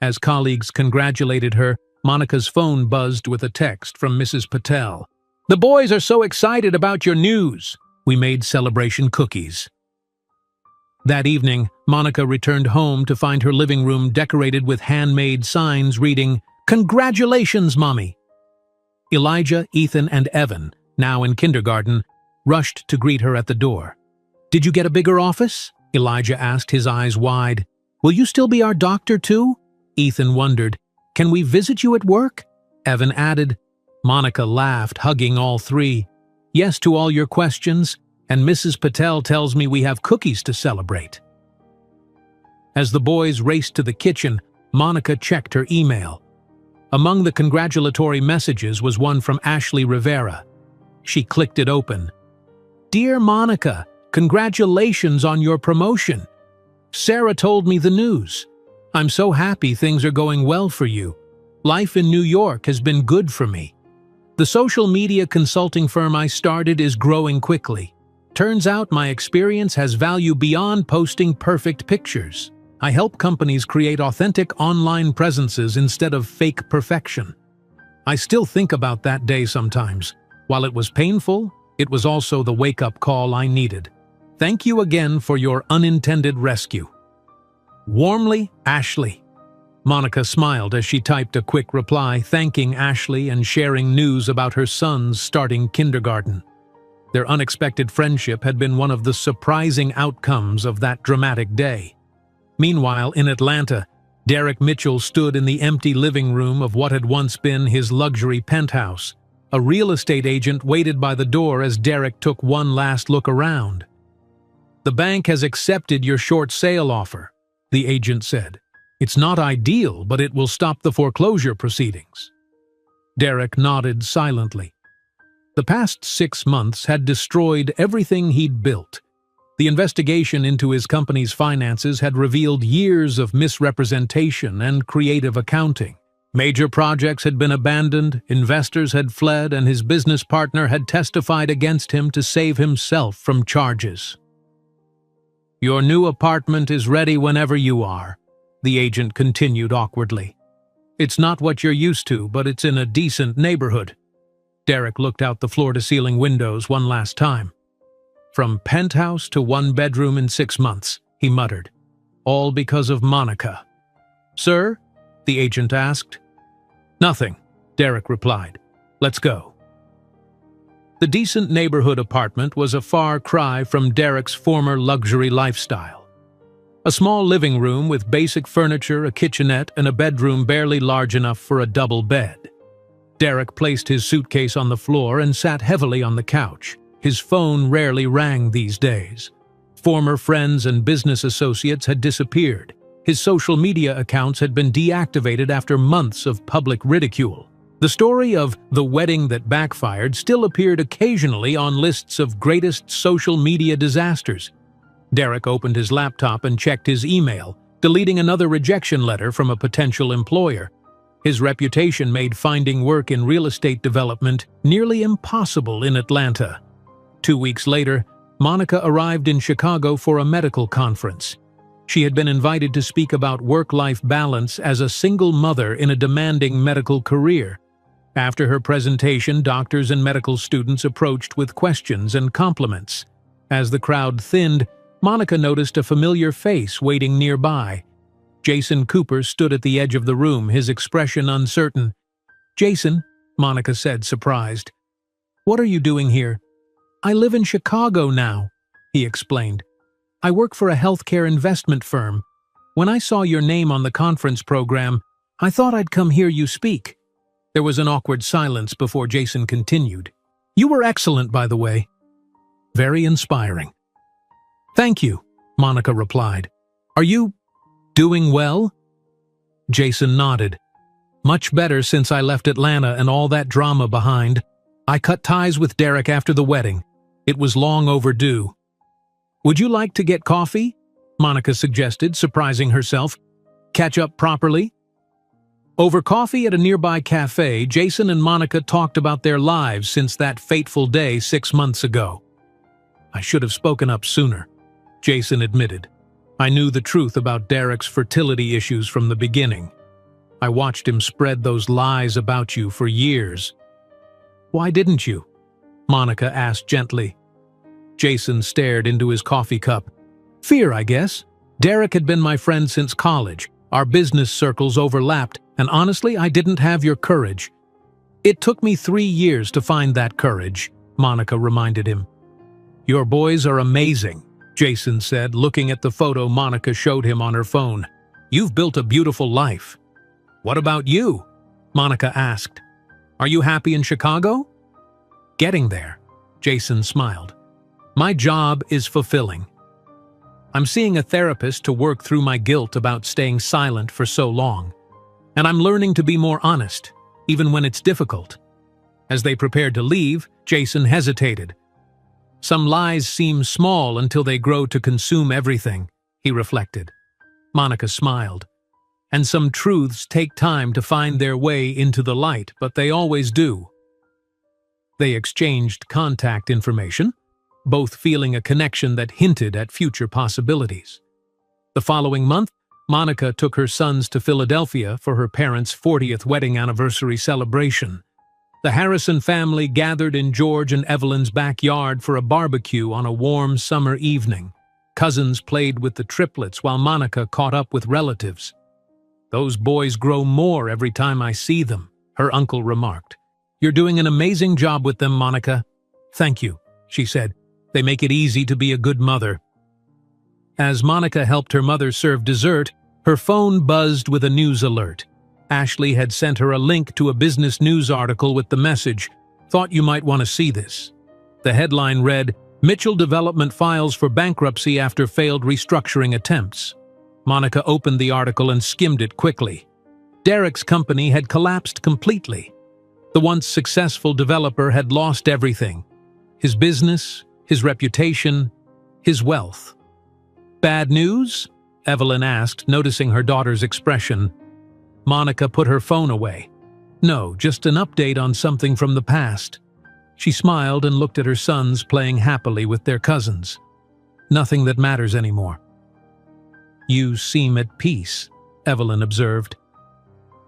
As colleagues congratulated her, Monica's phone buzzed with a text from Mrs. Patel. "The boys are so excited about your news. We made celebration cookies." That evening, Monica returned home to find her living room decorated with handmade signs reading, "Congratulations, Mommy." Elijah, Ethan, and Evan, now in kindergarten, rushed to greet her at the door. "Did you get a bigger office?" Elijah asked, his eyes wide. "Will you still be our doctor too?" Ethan wondered. "Can we visit you at work?" Evan added. Monica laughed, hugging all three. "Yes to all your questions, and Mrs. Patel tells me we have cookies to celebrate." As the boys raced to the kitchen, Monica checked her email. Among the congratulatory messages was one from Ashley Rivera. She clicked it open. "Dear Monica, congratulations on your promotion. Sarah told me the news. I'm so happy things are going well for you. Life in New York has been good for me. The social media consulting firm I started is growing quickly. Turns out my experience has value beyond posting perfect pictures. I help companies create authentic online presences instead of fake perfection. I still think about that day sometimes. While it was painful, it was also the wake-up call I needed. Thank you again for your unintended rescue. Warmly, Ashley. Monica smiled as she typed a quick reply thanking Ashley and sharing news about her sons starting kindergarten. Their unexpected friendship had been one of the surprising outcomes of that dramatic day. Meanwhile, in Atlanta, Derek Mitchell stood in the empty living room of what had once been his luxury penthouse. A real estate agent waited by the door as Derek took one last look around. "The bank has accepted your short sale offer," the agent said. "It's not ideal, but it will stop the foreclosure proceedings." Derek nodded silently. The past 6 months had destroyed everything he'd built. The investigation into his company's finances had revealed years of misrepresentation and creative accounting. Major projects had been abandoned, investors had fled, and his business partner had testified against him to save himself from charges. "Your new apartment is ready whenever you are," the agent continued awkwardly. "It's not what you're used to, but it's in a decent neighborhood." Derek looked out the floor-to-ceiling windows one last time. "From penthouse to one bedroom in 6 months," he muttered. "All because of Monica." "Sir?" the agent asked. "Nothing," Derek replied. "Let's go." The decent neighborhood apartment was a far cry from Derek's former luxury lifestyle. A small living room with basic furniture, a kitchenette, and a bedroom barely large enough for a double bed. Derek placed his suitcase on the floor and sat heavily on the couch. His phone rarely rang these days. Former friends and business associates had disappeared. His social media accounts had been deactivated after months of public ridicule. The story of the wedding that backfired still appeared occasionally on lists of greatest social media disasters. Derek opened his laptop and checked his email, deleting another rejection letter from a potential employer. His reputation made finding work in real estate development nearly impossible in Atlanta. 2 weeks later, Monica arrived in Chicago for a medical conference. She had been invited to speak about work-life balance as a single mother in a demanding medical career. After her presentation, doctors and medical students approached with questions and compliments. As the crowd thinned, Monica noticed a familiar face waiting nearby. Jason Cooper stood at the edge of the room, his expression uncertain. "Jason," Monica said, surprised. "What are you doing here?" "I live in Chicago now," he explained. "I work for a healthcare investment firm. When I saw your name on the conference program, I thought I'd come hear you speak." There was an awkward silence before Jason continued. "You were excellent, by the way." "Very inspiring." "Thank you," Monica replied. "Are you doing well?" Jason nodded. "Much better since I left Atlanta and all that drama behind. I cut ties with Derek after the wedding. It was long overdue." "Would you like to get coffee?" Monica suggested, surprising herself. "Catch up properly?" Over coffee at a nearby cafe, Jason and Monica talked about their lives since that fateful day 6 months ago. "I should have spoken up sooner," Jason admitted. "I knew the truth about Derek's fertility issues from the beginning. I watched him spread those lies about you for years." "Why didn't you?" Monica asked gently. Jason stared into his coffee cup. "Fear, I guess. Derek had been my friend since college. Our business circles overlapped, and honestly, I didn't have your courage." "It took me 3 years to find that courage," Monica reminded him. "Your boys are amazing," Jason said, looking at the photo Monica showed him on her phone. "You've built a beautiful life." "What about you?" Monica asked. "Are you happy in Chicago?" "Getting there," Jason smiled. "My job is fulfilling. I'm seeing a therapist to work through my guilt about staying silent for so long. And I'm learning to be more honest, even when it's difficult." As they prepared to leave, Jason hesitated. "Some lies seem small until they grow to consume everything," he reflected. Monica smiled. And some truths take time to find their way into the light, but they always do. They exchanged contact information, both feeling a connection that hinted at future possibilities. The following month, Monica took her sons to Philadelphia for her parents' 40th wedding anniversary celebration. The Harrison family gathered in George and Evelyn's backyard for a barbecue on a warm summer evening. Cousins played with the triplets while Monica caught up with relatives. "Those boys grow more every time I see them," her uncle remarked. "You're doing an amazing job with them, Monica." "Thank you," she said. "They make it easy to be a good mother." As Monica helped her mother serve dessert, her phone buzzed with a news alert. Ashley had sent her a link to a business news article with the message, "Thought you might want to see this." The headline read, "Mitchell Development files for bankruptcy after failed restructuring attempts." Monica opened the article and skimmed it quickly. Derek's company had collapsed completely. The once successful developer had lost everything: his business, his reputation, his wealth. "Bad news?" Evelyn asked, noticing her daughter's expression. Monica put her phone away. "No, just an update on something from the past." She smiled and looked at her sons playing happily with their cousins. "Nothing that matters anymore." "You seem at peace," Evelyn observed.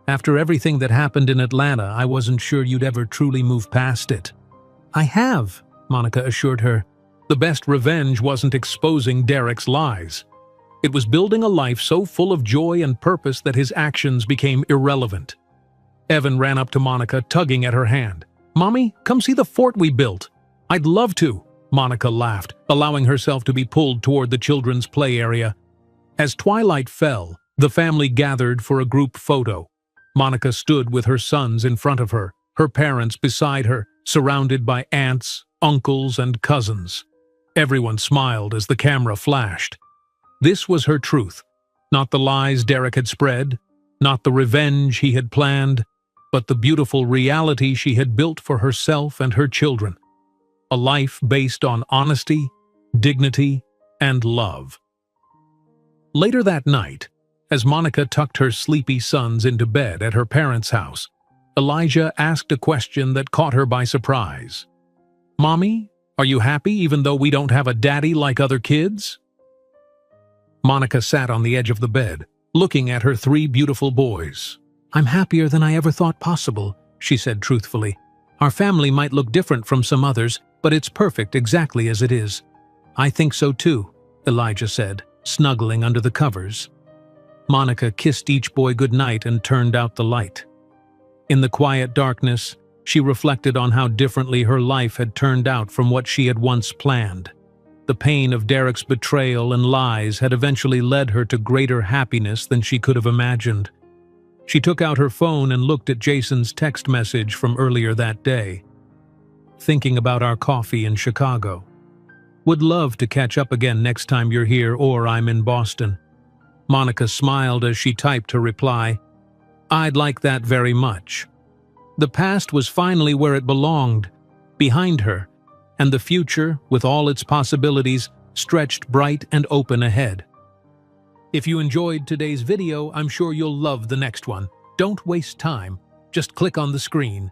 "After everything that happened in Atlanta, I wasn't sure you'd ever truly move past it." "I have," Monica assured her. The best revenge wasn't exposing Derek's lies. It was building a life so full of joy and purpose that his actions became irrelevant. Evan ran up to Monica, tugging at her hand. "Mommy, come see the fort we built." "I'd love to," Monica laughed, allowing herself to be pulled toward the children's play area. As twilight fell, the family gathered for a group photo. Monica stood with her sons in front of her, her parents beside her, surrounded by aunts, uncles, and cousins. Everyone smiled as the camera flashed. This was her truth, not the lies Derek had spread, not the revenge he had planned, but the beautiful reality she had built for herself and her children. A life based on honesty, dignity, and love. Later that night, as Monica tucked her sleepy sons into bed at her parents' house, Elijah asked a question that caught her by surprise. "Mommy, are you happy even though we don't have a daddy like other kids?" Monica sat on the edge of the bed, looking at her 3 beautiful boys. "I'm happier than I ever thought possible," she said truthfully. "Our family might look different from some others, but it's perfect exactly as it is." "I think so too," Elijah said, snuggling under the covers. Monica kissed each boy goodnight and turned out the light. In the quiet darkness, she reflected on how differently her life had turned out from what she had once planned. The pain of Derek's betrayal and lies had eventually led her to greater happiness than she could have imagined. She took out her phone and looked at Jason's text message from earlier that day. "Thinking about our coffee in Chicago. Would love to catch up again next time you're here or I'm in Boston." Monica smiled as she typed her reply. "I'd like that very much." The past was finally where it belonged, behind her, and the future, with all its possibilities, stretched bright and open ahead. If you enjoyed today's video, I'm sure you'll love the next one. Don't waste time. Just click on the screen.